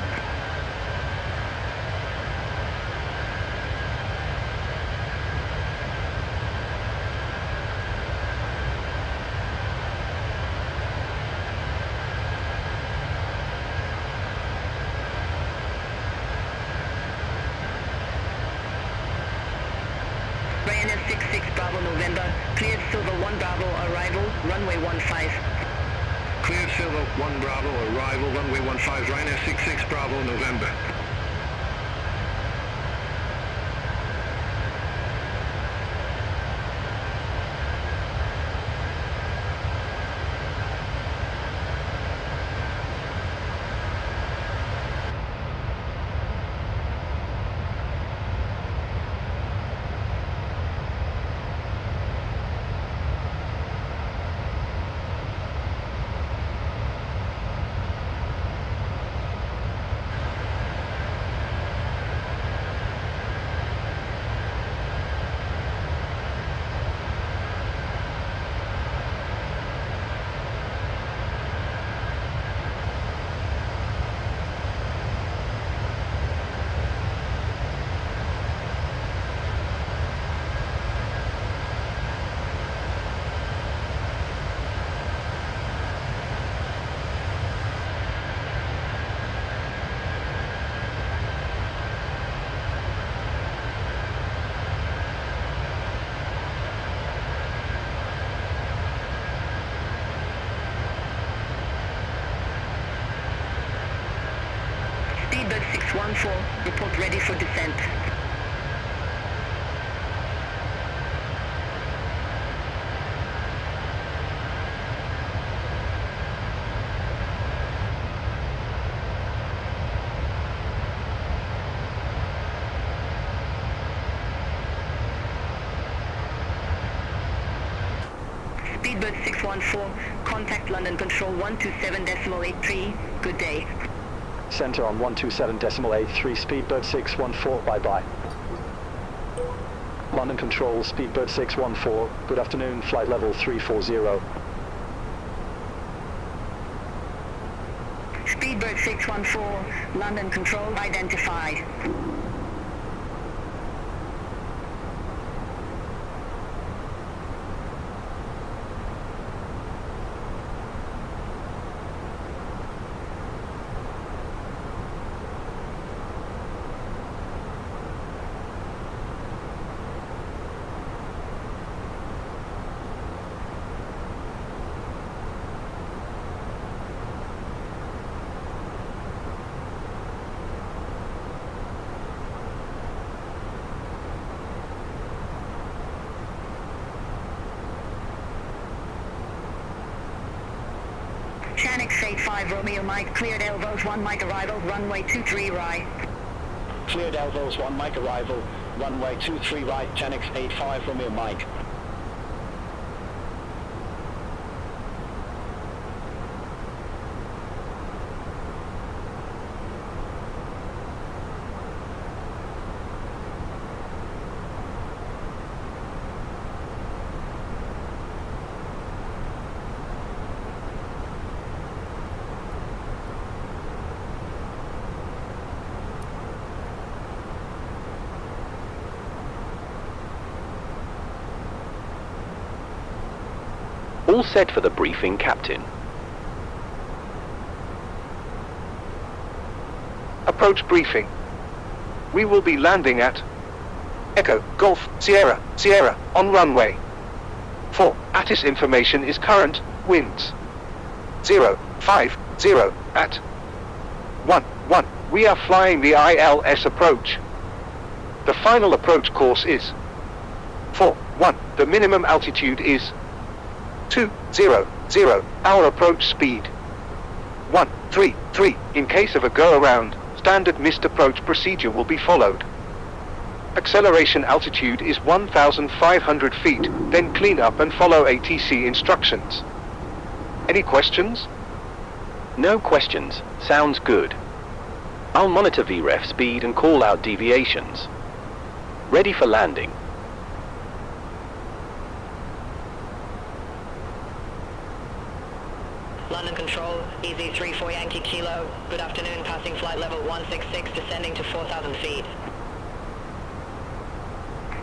Speaker 7: Ryanair 66 Bravo November, cleared Silver 1 Bravo arrival, runway 15.
Speaker 16: Cleared Silver 1 Bravo arrival, runway 15, Ryanair 66 Bravo November.
Speaker 7: Speedbird 614, report ready for descent. Speedbird 614, contact London Control 127.83, good day.
Speaker 4: Center on 127.83, Speedbird 614, bye-bye. London Control, Speedbird 614, good afternoon, flight level 340.
Speaker 7: Speedbird 614, London Control identified. Chanix 85 Romeo Mike, cleared Elbows 1 Mike arrival, runway 23 right.
Speaker 14: Cleared Elbows 1 Mike arrival, runway 23 right, Chanix 85 Romeo Mike.
Speaker 1: All set for the briefing, Captain. Approach briefing. We will be landing at Echo, Golf, Sierra, Sierra, on runway 4. ATIS information is current, winds 050 0 at 1. We are flying the ILS approach. The final approach course is 4-1. The minimum altitude is 2-0-0. Our approach speed 1-3-3. In case of a go-around, standard missed approach procedure will be followed. Acceleration altitude is 1,500 feet, then clean up and follow ATC instructions. Any questions?
Speaker 17: No questions. Sounds good. I'll monitor VREF speed and call out deviations. Ready for landing.
Speaker 13: London Control, EZ34 Yankee Kilo. Good afternoon, passing flight level 166, descending to 4,000 feet.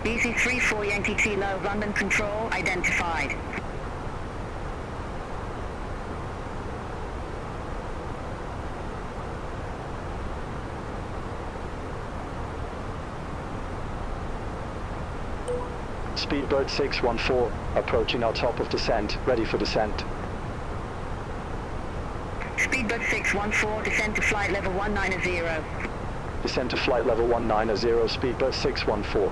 Speaker 7: EZ34 Yankee Kilo, London Control, identified.
Speaker 4: Speedbird 614, approaching our top of descent, ready for descent.
Speaker 7: Speedbird 614, descend to flight level 190.
Speaker 4: Descend to flight level 190, Speedbird 614.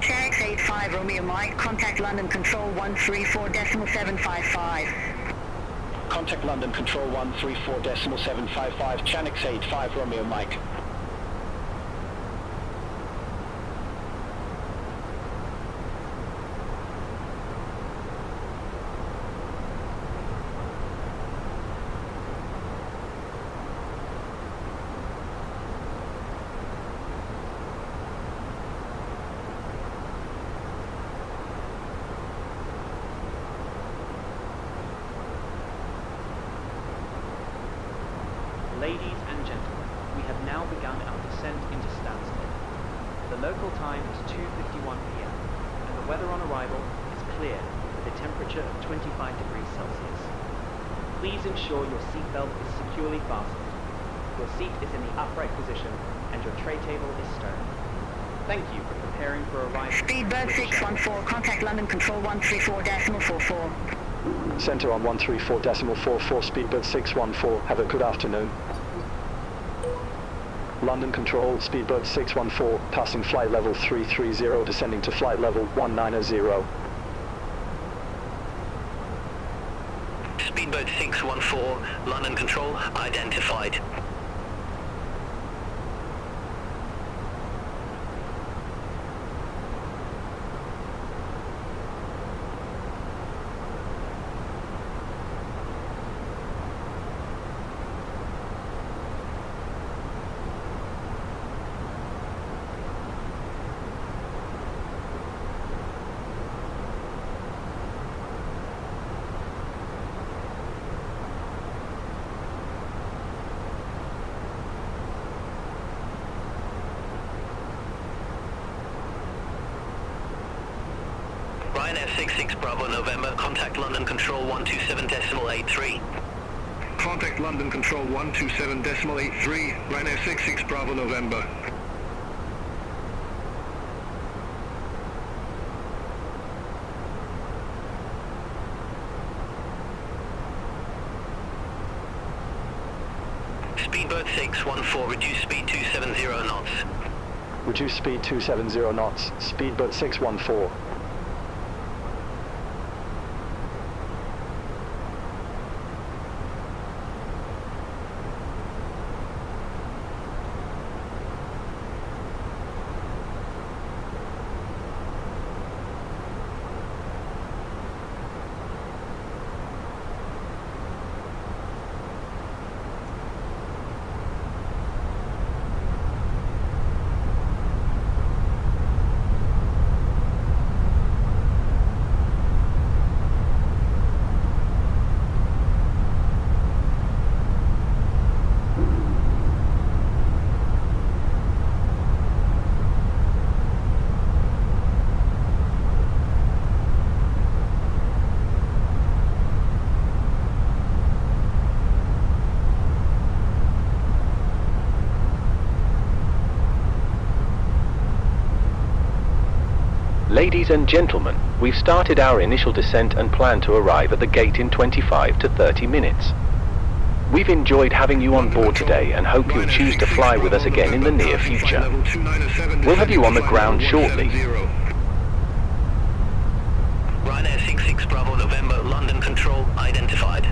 Speaker 7: Channel 85 Romeo Mike, contact London Control 134.755.
Speaker 14: Contact London Control 134.755, Chanix 85 Romeo Mike.
Speaker 6: Ladies and gentlemen, we have now begun our descent into Stansted. The local time is 2:51 p.m. and the weather on arrival is clear with a temperature of 25 degrees Celsius. Please ensure your seatbelt is securely fastened. Your seat is in the upright position and your tray table is stern. Thank you for preparing for arrival.
Speaker 7: Speedbird 614, contact London Control 134.44.
Speaker 4: Center on 134.44, Speedbird 614, have a good afternoon. London Control, Speedbird 614, passing flight level 330, descending to flight level 190.
Speaker 15: Speedbird 614, London Control, identified. Ryanair 66 Bravo November, contact London Control 127.83.
Speaker 16: Contact London Control 127.83, Ryanair 66 Bravo November.
Speaker 15: Speedbird 614, reduce speed 270 knots.
Speaker 4: Reduce speed 270 knots, Speedbird 614.
Speaker 17: Ladies and gentlemen, we've started our initial descent and plan to arrive at the gate in 25 to 30 minutes. We've enjoyed having you on board today and hope you'll choose to fly with us again in the near future. We'll have you on the ground shortly.
Speaker 15: Ryanair 66 Bravo November, London Control identified.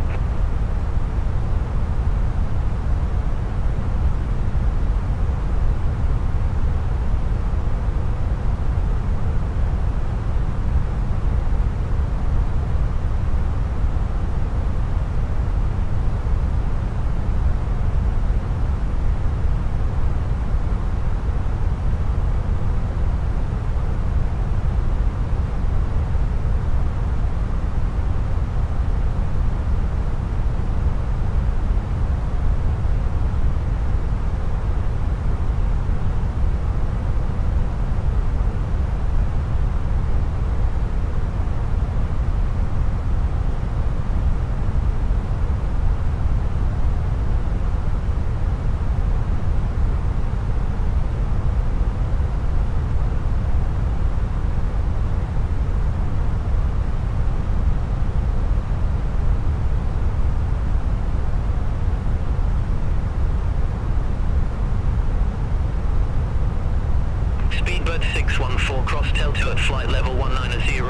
Speaker 15: Speedbird 614, cross Telto at flight level 190,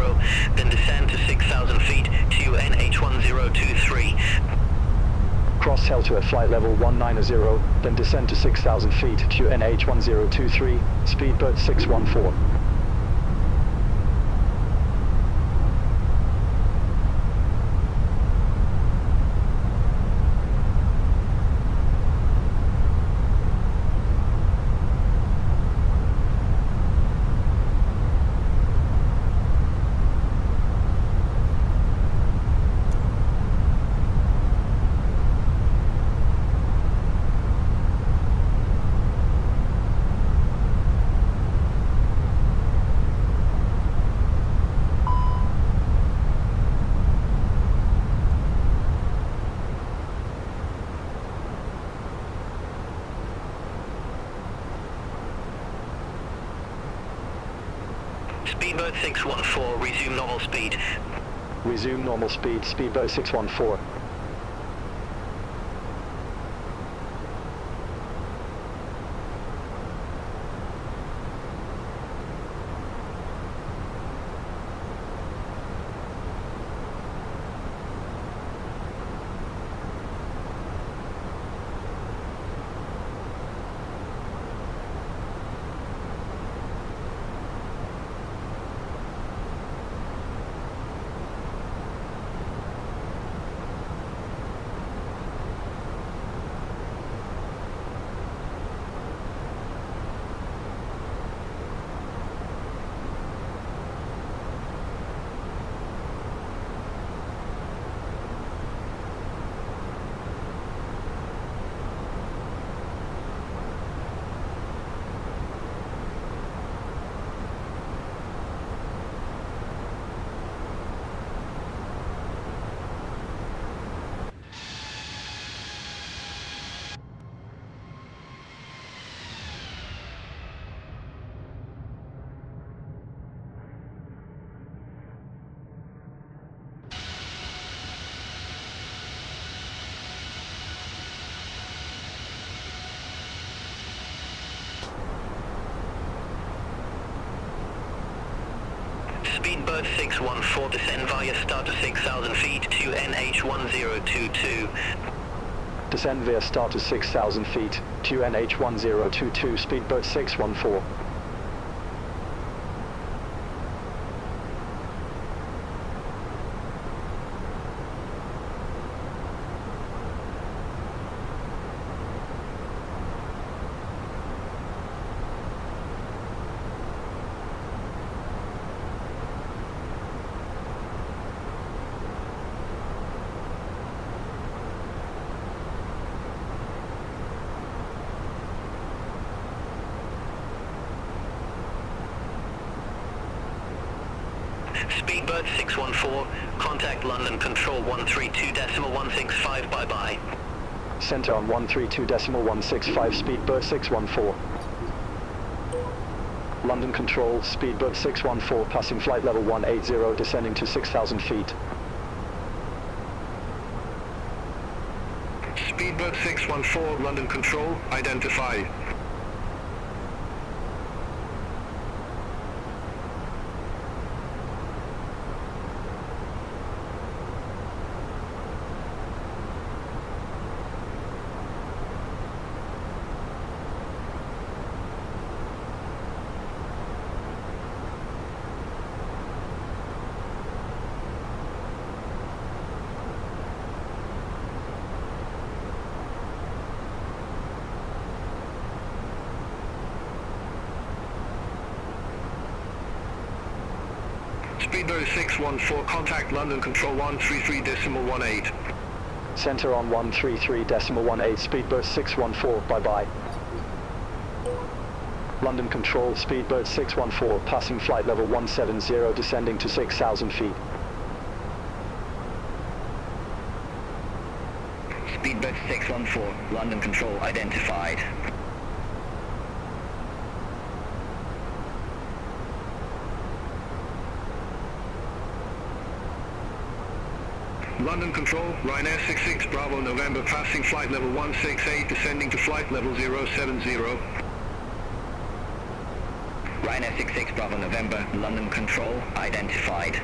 Speaker 15: then descend to 6,000 feet to NH1023.
Speaker 4: Cross Telto at flight level 190, then descend to 6,000 feet to NH1023, Speedbird 614.
Speaker 15: Speedbird 614, resume normal speed.
Speaker 4: Resume normal speed, Speedbird 614.
Speaker 15: Speedbird 614, descend via start to 6,000 feet to NH1022.
Speaker 4: Descend via start to 6,000 feet to NH1022, Speedbird 614.
Speaker 15: Speedbird 614, contact London Control 132.165, bye-bye.
Speaker 4: Center on 132.165, Speedbird 614. London Control, Speedbird 614, passing flight level 180, descending to 6,000 feet.
Speaker 16: Speedbird 614, London Control, identified. Speedbird 614, contact London Control 133.18.
Speaker 4: Center on 133.18, Speedbird 614, bye-bye. London Control, Speedbird 614, passing flight level 170, descending to 6,000 feet.
Speaker 15: Speedbird 614, London Control identified.
Speaker 16: London Control, Ryanair 66 Bravo November, passing flight level 168, descending to flight level 070.
Speaker 15: Ryanair 66 Bravo November, London Control identified.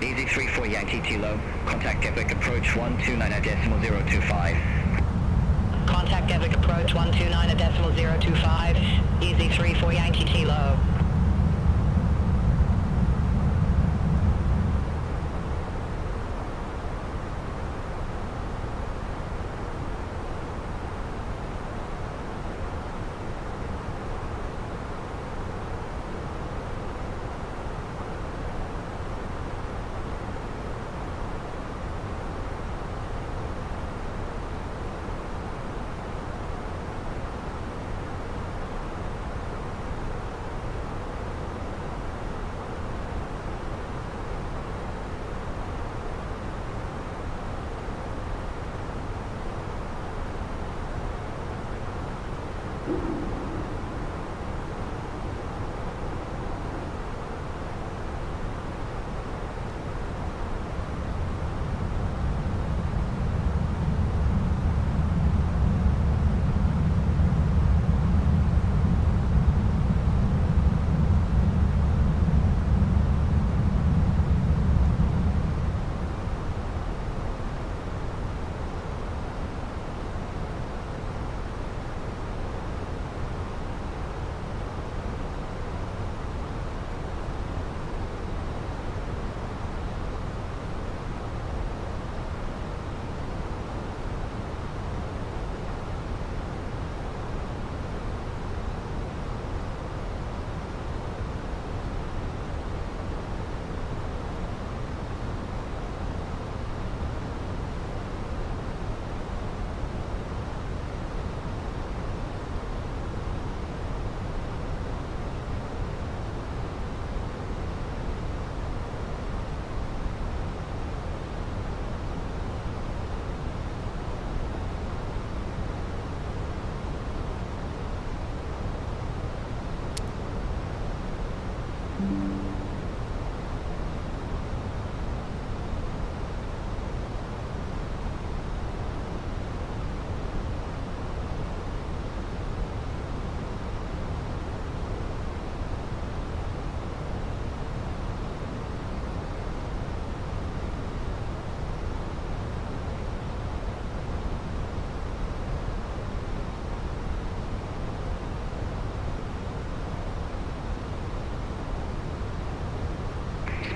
Speaker 15: Easy 34 Yankee Kilo, contact Gatwick approach 129.025.
Speaker 13: Contact Gatwick approach 129.025. Easy 34 Yankee Kilo.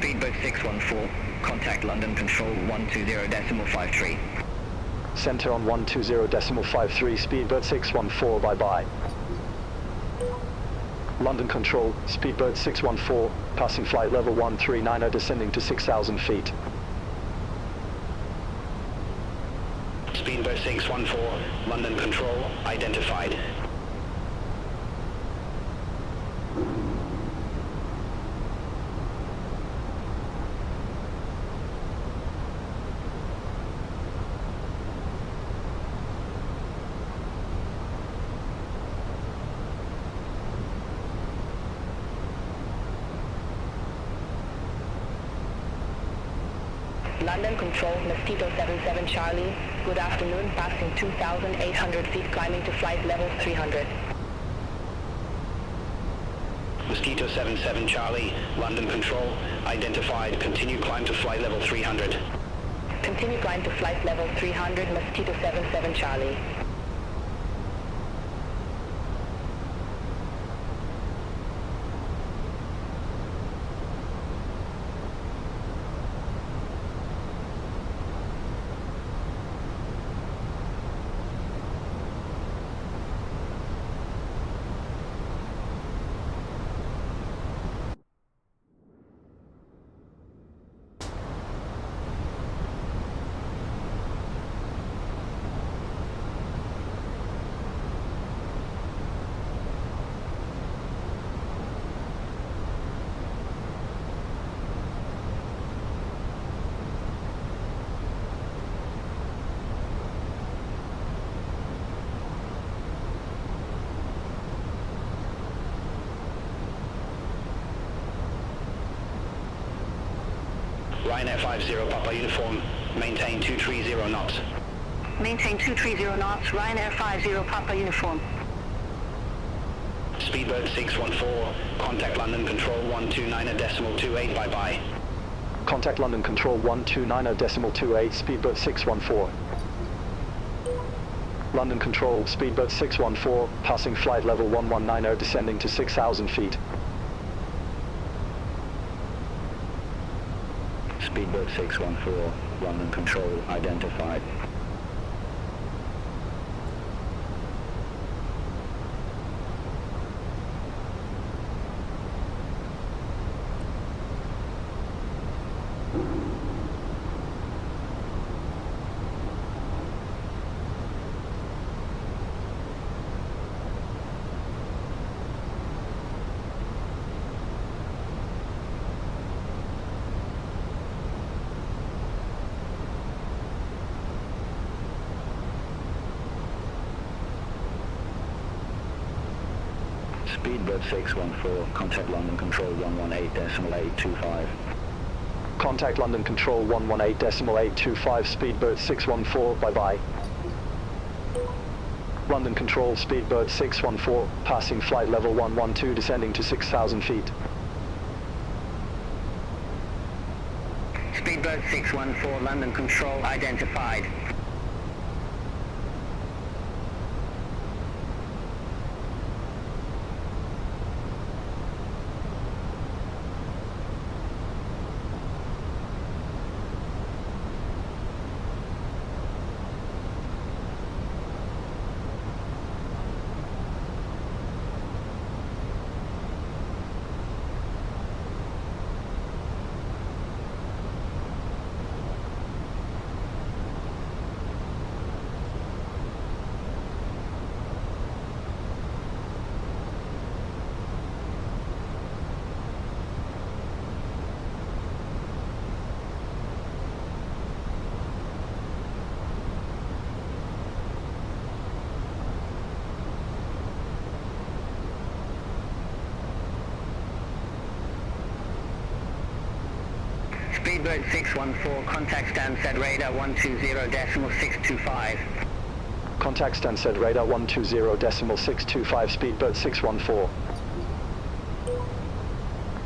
Speaker 15: Speedbird 614, contact London Control 120.53.
Speaker 4: Center on 120.53, Speedbird 614, bye-bye. London Control, Speedbird 614, passing flight level 139, descending to 6,000 feet.
Speaker 14: Speedbird 614, London Control identified.
Speaker 7: London Control, Mosquito 77 Charlie. Good afternoon, passing 2,800 feet, climbing to flight level 300.
Speaker 14: Mosquito 77 Charlie, London Control, identified. Continue climb to flight level 300.
Speaker 7: Continue climb to flight level 300, Mosquito 77 Charlie.
Speaker 14: Ryanair 50 Papa Uniform, maintain 230 knots.
Speaker 7: Maintain 230 knots, Ryanair 50 Papa Uniform.
Speaker 14: Speedbird 614, contact London Control 129.28, bye-bye.
Speaker 4: Contact London Control 129.28, Speedbird 614. London Control, Speedbird 614, passing flight level 119, descending to 6,000 feet.
Speaker 18: Speedbird 614, London Control identified. Speedbird 614, contact London Control 118.825.
Speaker 4: Contact London Control 118.825, Speedbird 614, bye-bye. London Control, Speedbird 614, passing flight level 112, descending to 6,000 feet.
Speaker 7: Speedbird 614, London Control identified. Speedbird 614, contact Stansted radar 120.625.
Speaker 4: Contact Stansted radar 120.625, Speedbird 614.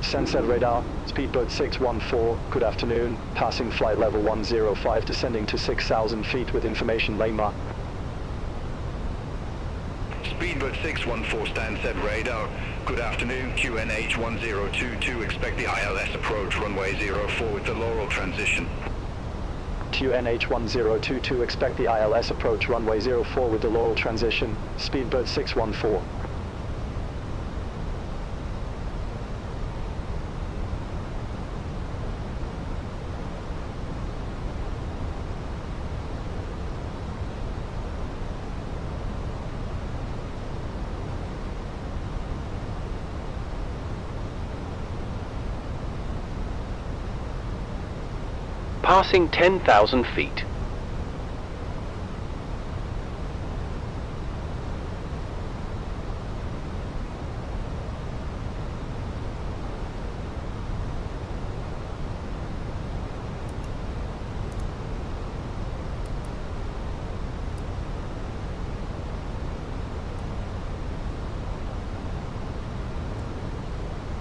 Speaker 4: Stansted radar, Speedbird 614, good afternoon, passing flight level 105, descending to 6,000 feet with information Lima.
Speaker 5: Speedbird 614, Stansted radar. Good afternoon, QNH 1022, expect the ILS approach runway 04 with the Laurel transition.
Speaker 4: QNH 1022, expect the ILS approach runway 04 with the Laurel transition, Speedbird 614.
Speaker 17: Passing 10,000 feet.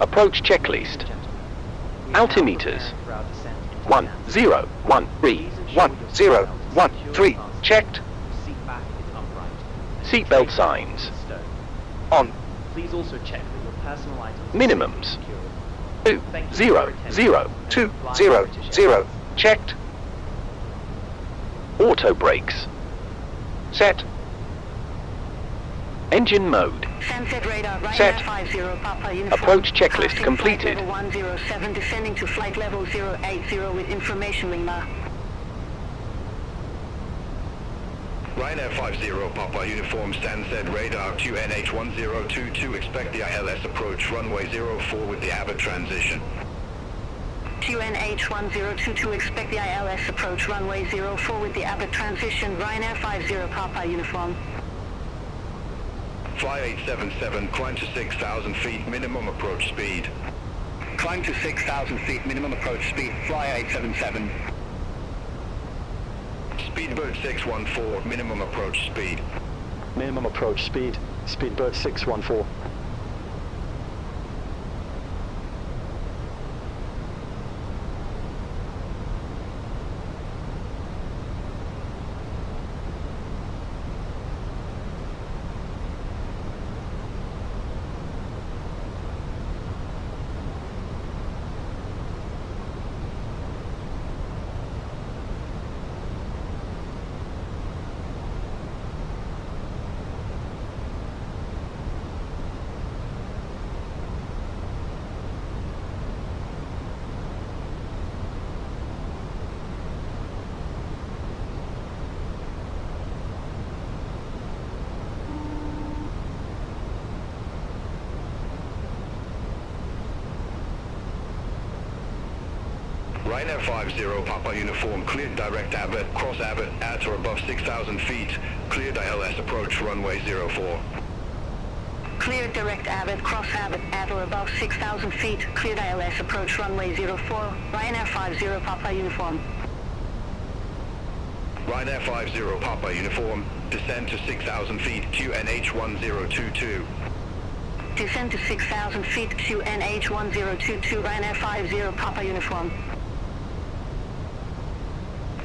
Speaker 17: Approach checklist. Altimeters. 1013, 1013, checked. Seatbelt signs. On.
Speaker 6: Please also check that your personal items
Speaker 17: Minimums.
Speaker 6: Thank you for your attention.
Speaker 1: 200, checked.
Speaker 17: Auto brakes.
Speaker 1: Set.
Speaker 17: Engine mode.
Speaker 7: Stansted radar,
Speaker 17: Set.
Speaker 7: Ryanair 50 Papa Uniform.
Speaker 17: Approach checklist
Speaker 7: Passing
Speaker 17: completed.
Speaker 7: Flight level 107, descending to flight level 080 with information Lima.
Speaker 5: Ryanair 50 Papa Uniform Stansted radar QNH1022, expect the ILS approach runway 04 with the Abbott transition.
Speaker 7: QNH1022, expect the ILS approach runway 04 with the Abbott transition. Ryanair 50 Papa Uniform.
Speaker 5: Fly 877, climb to 6,000 feet, minimum approach speed.
Speaker 14: Climb to 6,000 feet, minimum approach speed, fly 877.
Speaker 5: Speedbird 614, minimum approach speed.
Speaker 4: Minimum approach speed, Speedbird 614.
Speaker 5: Ryanair 50 Papa Uniform, cleared direct Abbott, cross Abbott, at or above 6,000 feet, cleared ILS approach runway 04.
Speaker 7: Cleared direct Abbott, cross Abbott, at or above 6,000 feet, cleared ILS approach runway 04, Ryanair 50 Papa Uniform.
Speaker 5: Ryanair 50 Papa Uniform, descend to 6,000 feet, QNH1022.
Speaker 7: Descend to 6,000 feet, QNH1022, Ryanair 50 Papa Uniform.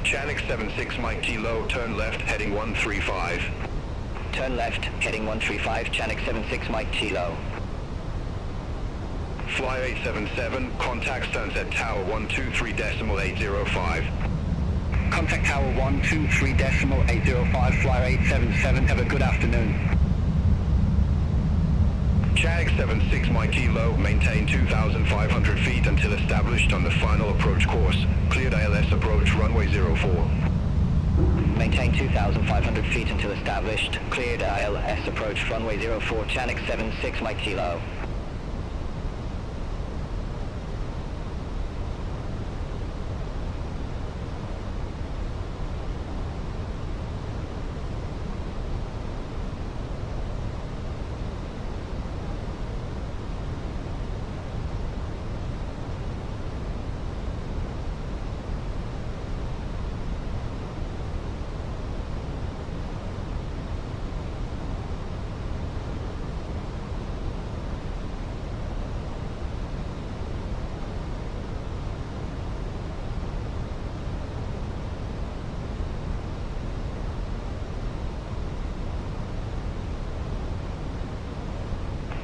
Speaker 5: Channix 76 Mike Kilo, turn left, heading 135.
Speaker 14: Turn left, heading 135, Channix 76 Mike Kilo.
Speaker 5: Fly 877, contact Stansted Tower 123.805.
Speaker 14: Contact Tower 123.805, Flyer 877, have a good afternoon.
Speaker 5: Channix 76 Mike Kilo, maintain 2,500 feet until established on the final approach course. Cleared ILS approach runway 04.
Speaker 14: Maintain 2,500 feet until established. Cleared ILS approach runway 04, Channix 76 Mike Kilo.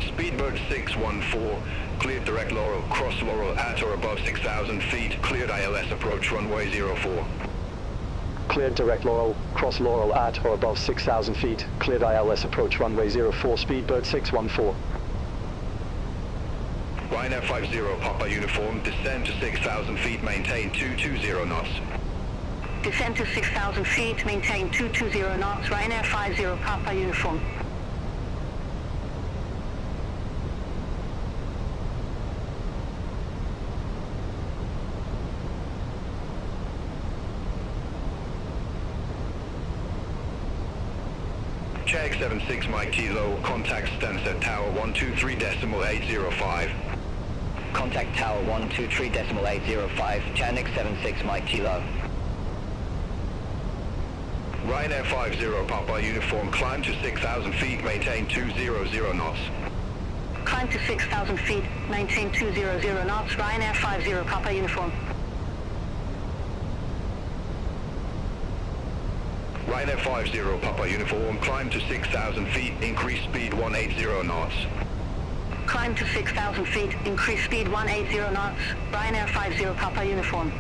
Speaker 5: Speedbird 614, cleared direct Laurel, cross Laurel at or above 6,000 feet, cleared ILS approach runway 04.
Speaker 4: Cleared direct Laurel, cross Laurel at or above 6,000 feet, cleared ILS approach runway 04, Speedbird 614.
Speaker 5: Ryanair 50 Papa Uniform, descend to 6,000 feet, maintain 220 knots.
Speaker 7: Descend to 6,000 feet, maintain 220 knots, Ryanair 50 Papa Uniform.
Speaker 5: Channix 76 Mike Kilo, contact Stansted Tower 123.805.
Speaker 14: Contact Tower 123.805, Channix 76 Mike Kilo.
Speaker 5: Ryanair 50 Papa Uniform, climb to 6,000 feet, maintain 200 knots.
Speaker 7: Climb Climb to 6,000 feet, maintain 200 knots, Ryanair 50 Papa Uniform.
Speaker 16: Ryanair 50 Papa Uniform, climb to 6,000 feet, increase speed 180 knots.
Speaker 7: Climb to 6,000 feet, increase speed 180 knots, Ryanair 50 Papa Uniform.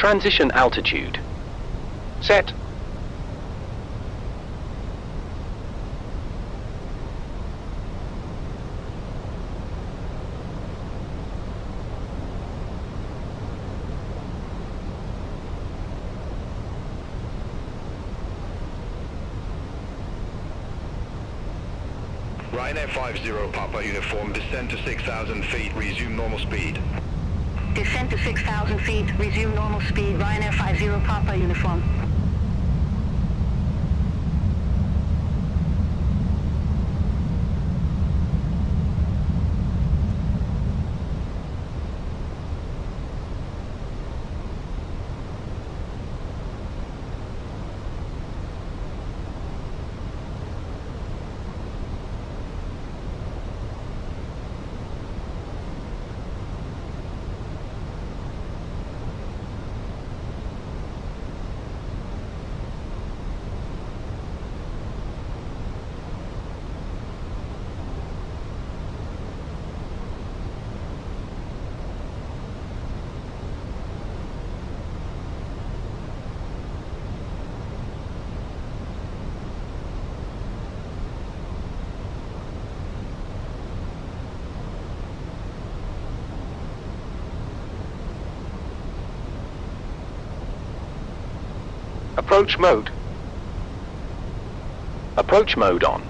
Speaker 17: Transition altitude.
Speaker 1: Set.
Speaker 16: Ryanair 50 Papa Uniform, descend to 6,000 feet, resume normal speed.
Speaker 7: Descend to 6,000 feet, resume normal speed, Ryanair 50 Papa Uniform.
Speaker 1: Approach mode.
Speaker 17: Approach mode on.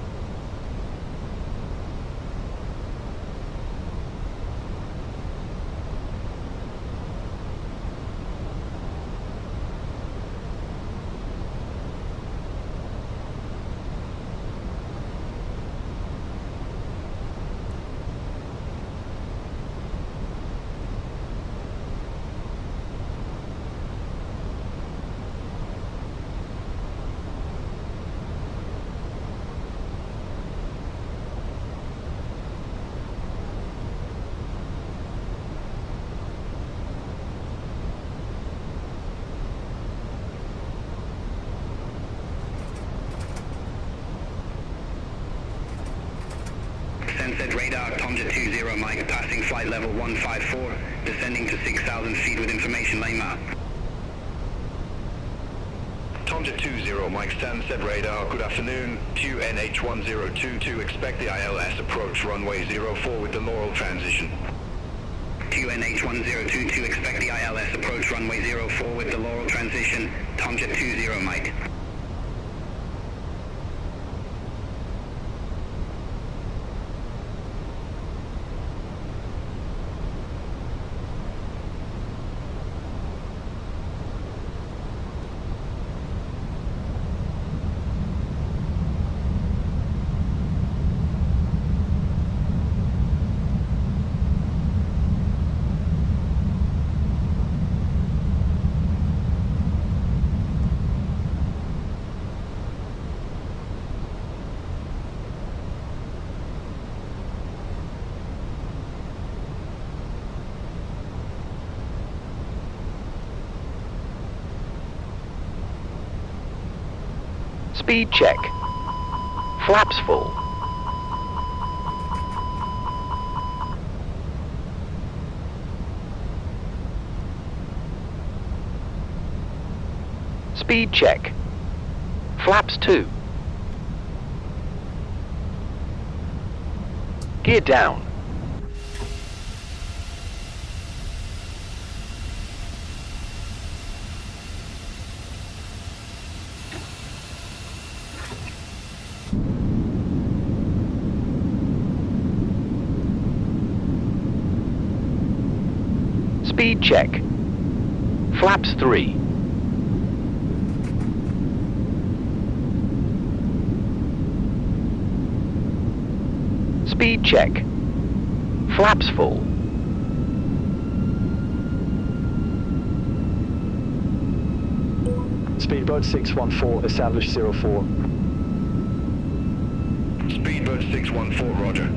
Speaker 14: Stansted radar, Tomja 20 Mike, passing flight level 154, descending to 6,000 feet with information lane map.
Speaker 16: Tomja 20 Mike, Stansted radar, good afternoon, QNH1022, expect the ILS approach runway 04 with the Laurel transition.
Speaker 14: QNH1022, expect the ILS approach runway 04 with the Laurel transition, Tomja 20 Mike.
Speaker 1: Speed check. Flaps full. Speed check. Flaps 2. Gear down. Speed check. Flaps 3. Speed check. Flaps full.
Speaker 4: Speedbird 614, established 04.
Speaker 16: Speedbird 614, roger.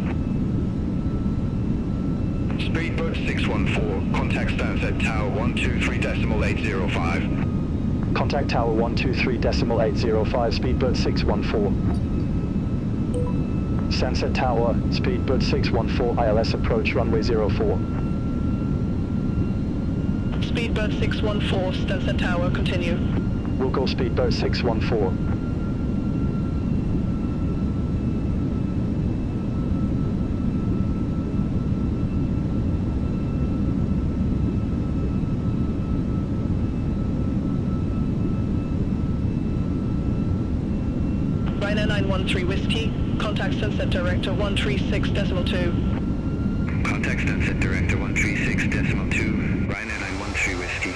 Speaker 16: Speedbird 614, contact Stansted Tower 123.805.
Speaker 4: Contact Tower 123.805, Speedbird 614. Stansted Tower, Speedbird 614, ILS approach runway 04.
Speaker 13: Speedbird 614, Stansted Tower, continue.
Speaker 4: We'll go Speedbird 614.
Speaker 13: Ryanair 913 Whiskey, contact Stansted Director 136.2.
Speaker 5: Contact Stansted Director 136.2, Ryanair 913 Whiskey.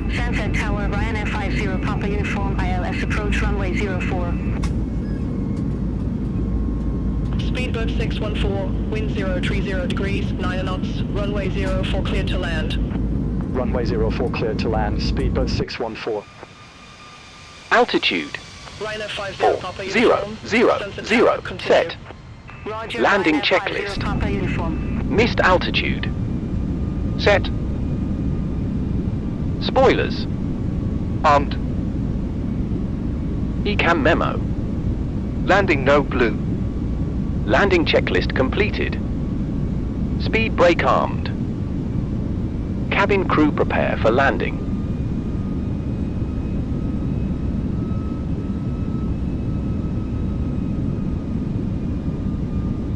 Speaker 7: Stansted Tower, Ryanair 50, Papa Uniform, ILS approach runway 04.
Speaker 13: Speedbird 614, wind 030 degrees, 9 knots, runway 04 cleared to land.
Speaker 4: Runway 04 cleared to land, Speedbird 614.
Speaker 1: Altitude.
Speaker 13: Ryanair 50, Papa
Speaker 1: 0,
Speaker 13: Uniform,
Speaker 1: 0,
Speaker 13: Stansted
Speaker 1: 0,
Speaker 13: Tower, continue.
Speaker 1: set.
Speaker 7: Roger,
Speaker 1: Landing
Speaker 7: Ryanair 50,
Speaker 1: checklist.
Speaker 7: Papa Uniform.
Speaker 1: Missed altitude. Set. Spoilers. Armed. ECAM memo. Landing no blue. Landing checklist completed. Speed brake armed. Cabin crew prepare for landing.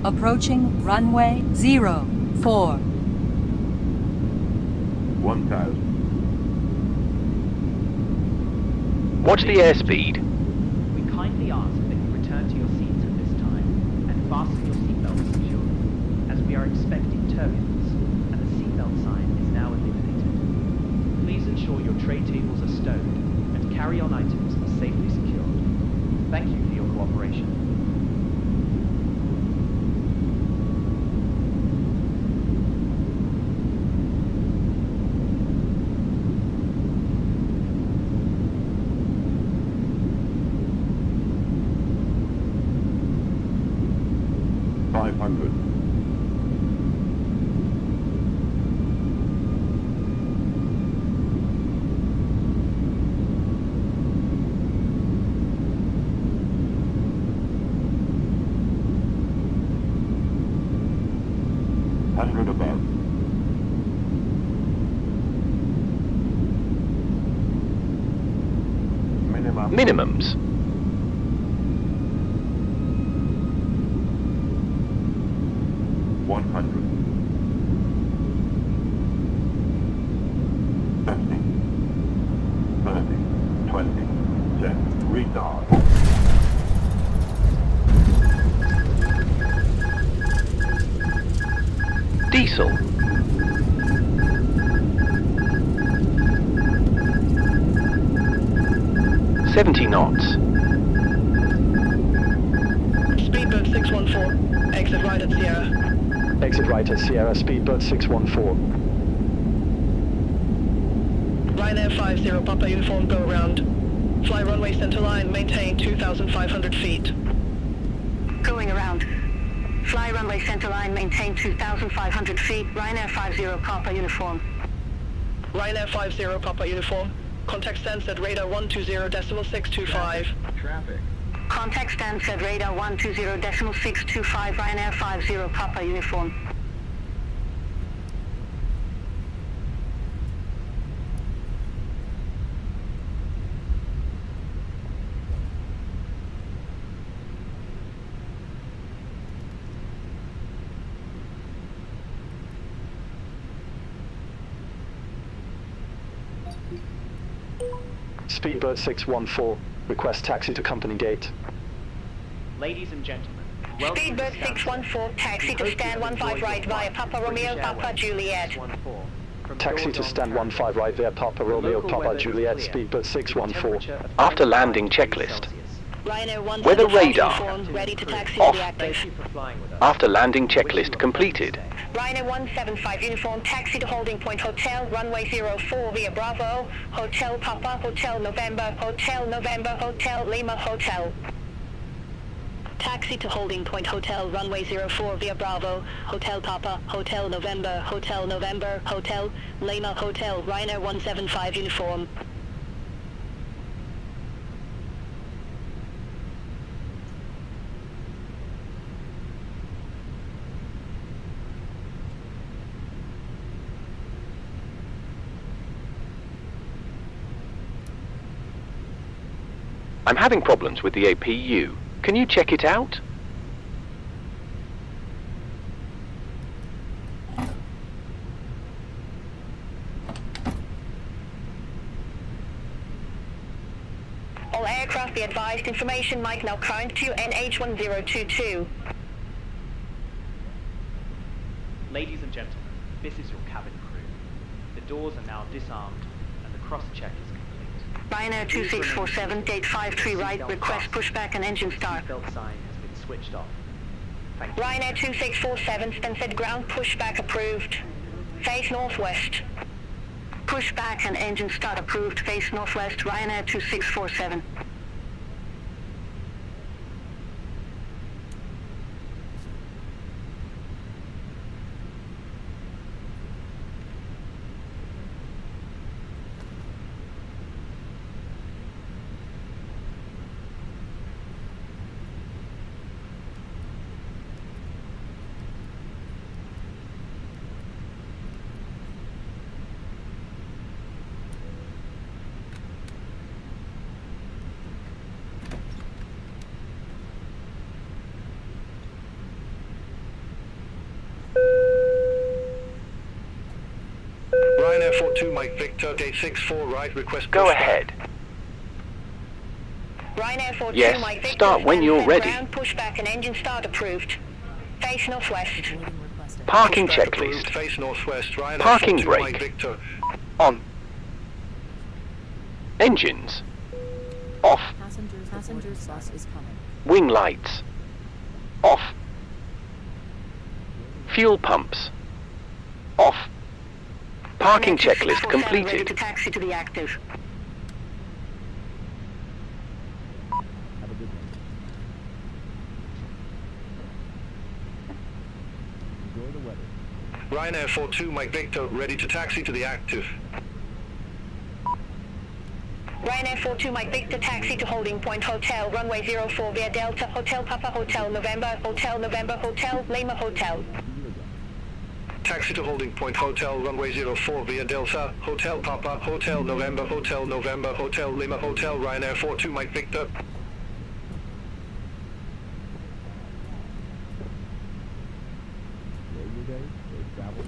Speaker 11: Approaching runway 04.
Speaker 19: 1000.
Speaker 1: Watch the airspeed.
Speaker 6: We kindly ask that you return to your seats at this time and fasten your seatbelts securely, as we are expecting turbulence, and the seatbelt sign is now eliminated. Please ensure your tray tables are stowed and carry-on items are safely secured. Thank you for your cooperation.
Speaker 16: 100 above.
Speaker 17: Minimums. Diesel. $70 knots.
Speaker 13: Speedbird 614, exit right at Sierra.
Speaker 4: Exit right at Sierra, Speedbird 614.
Speaker 13: Ryanair 50 Papa Uniform, go around. Fly runway center line, maintain 2,500 feet.
Speaker 7: Going around. Fly runway center line, maintain 2,500 feet. Ryanair 50 Papa Uniform.
Speaker 13: Ryanair 50 Papa Uniform. Contact Stansted radar 120.625.
Speaker 16: Traffic.
Speaker 7: Contact Stansted radar 120.625. Ryanair 50 Papa Uniform.
Speaker 4: Speedbird 614, request taxi to company gate.
Speaker 6: Ladies and gentlemen, welcome to
Speaker 13: Speedbird 614, taxi to stand 15 right via Papa Romeo, Papa Juliet.
Speaker 4: Taxi to stand 15 right via Papa Romeo, Papa Juliet, Speedbird 614.
Speaker 17: After landing checklist.
Speaker 13: Ryanair
Speaker 17: Weather
Speaker 13: 175
Speaker 17: radar.
Speaker 13: uniform, ready to taxi
Speaker 17: Off.
Speaker 13: to the active.
Speaker 17: After landing checklist completed.
Speaker 13: Ryanair 175 uniform, taxi to holding point hotel, runway 04 via Bravo, Hotel Papa, Hotel November, Hotel November, Hotel Lima, Hotel. Taxi to holding point hotel, runway 04 via Bravo, Hotel Papa, Hotel November, Hotel November, Hotel Lima, Hotel, Ryanair 175 uniform.
Speaker 17: I'm having problems with the APU. Can you check it out?
Speaker 13: All aircraft be advised, information mic now current to NH1022.
Speaker 6: Ladies and gentlemen, this is your cabin crew. The doors are now disarmed and the cross-check is complete.
Speaker 7: Ryanair 2647, gate 53 right, request pushback and engine start.
Speaker 6: Seatbelt sign has been switched off. Thank you.
Speaker 13: Ryanair 2647, Stansted ground pushback approved. Face northwest.
Speaker 7: Pushback and engine start approved, face northwest, Ryanair 2647.
Speaker 16: Ryanair 42 Mike Victor, gate 64 right, request
Speaker 17: Go
Speaker 16: pushback.
Speaker 17: ahead.
Speaker 13: Ryanair 42
Speaker 17: Yes,
Speaker 13: Mike Victor,
Speaker 17: start when you're
Speaker 13: Stansted
Speaker 17: ready.
Speaker 13: ground pushback and engine start approved. Face northwest.
Speaker 17: Parking
Speaker 16: Pushback
Speaker 17: checklist.
Speaker 16: approved, face northwest, Ryanair
Speaker 17: Parking
Speaker 16: 42
Speaker 17: brake.
Speaker 16: Mike Victor.
Speaker 17: On. Engines. Off.
Speaker 2: Passengers bus is coming.
Speaker 17: Wing lights. Off. Fuel pumps. Off. Parking
Speaker 7: Ryanair
Speaker 17: checklist
Speaker 7: 2647, ready
Speaker 17: completed.
Speaker 7: to taxi to the active.
Speaker 16: Ryanair 42 Mike Victor, ready to taxi to the active.
Speaker 13: Ryanair 42 Mike Victor, taxi to holding point hotel, runway 04 via Delta, Hotel Papa, Hotel November, Hotel November, Hotel Lima, Hotel.
Speaker 16: Taxi to holding point Hotel Runway 04 via Delta, Hotel Papa, Hotel November, Hotel November, Hotel Lima, Hotel Ryanair 42 Mike Victor.
Speaker 19: There you go. Travel.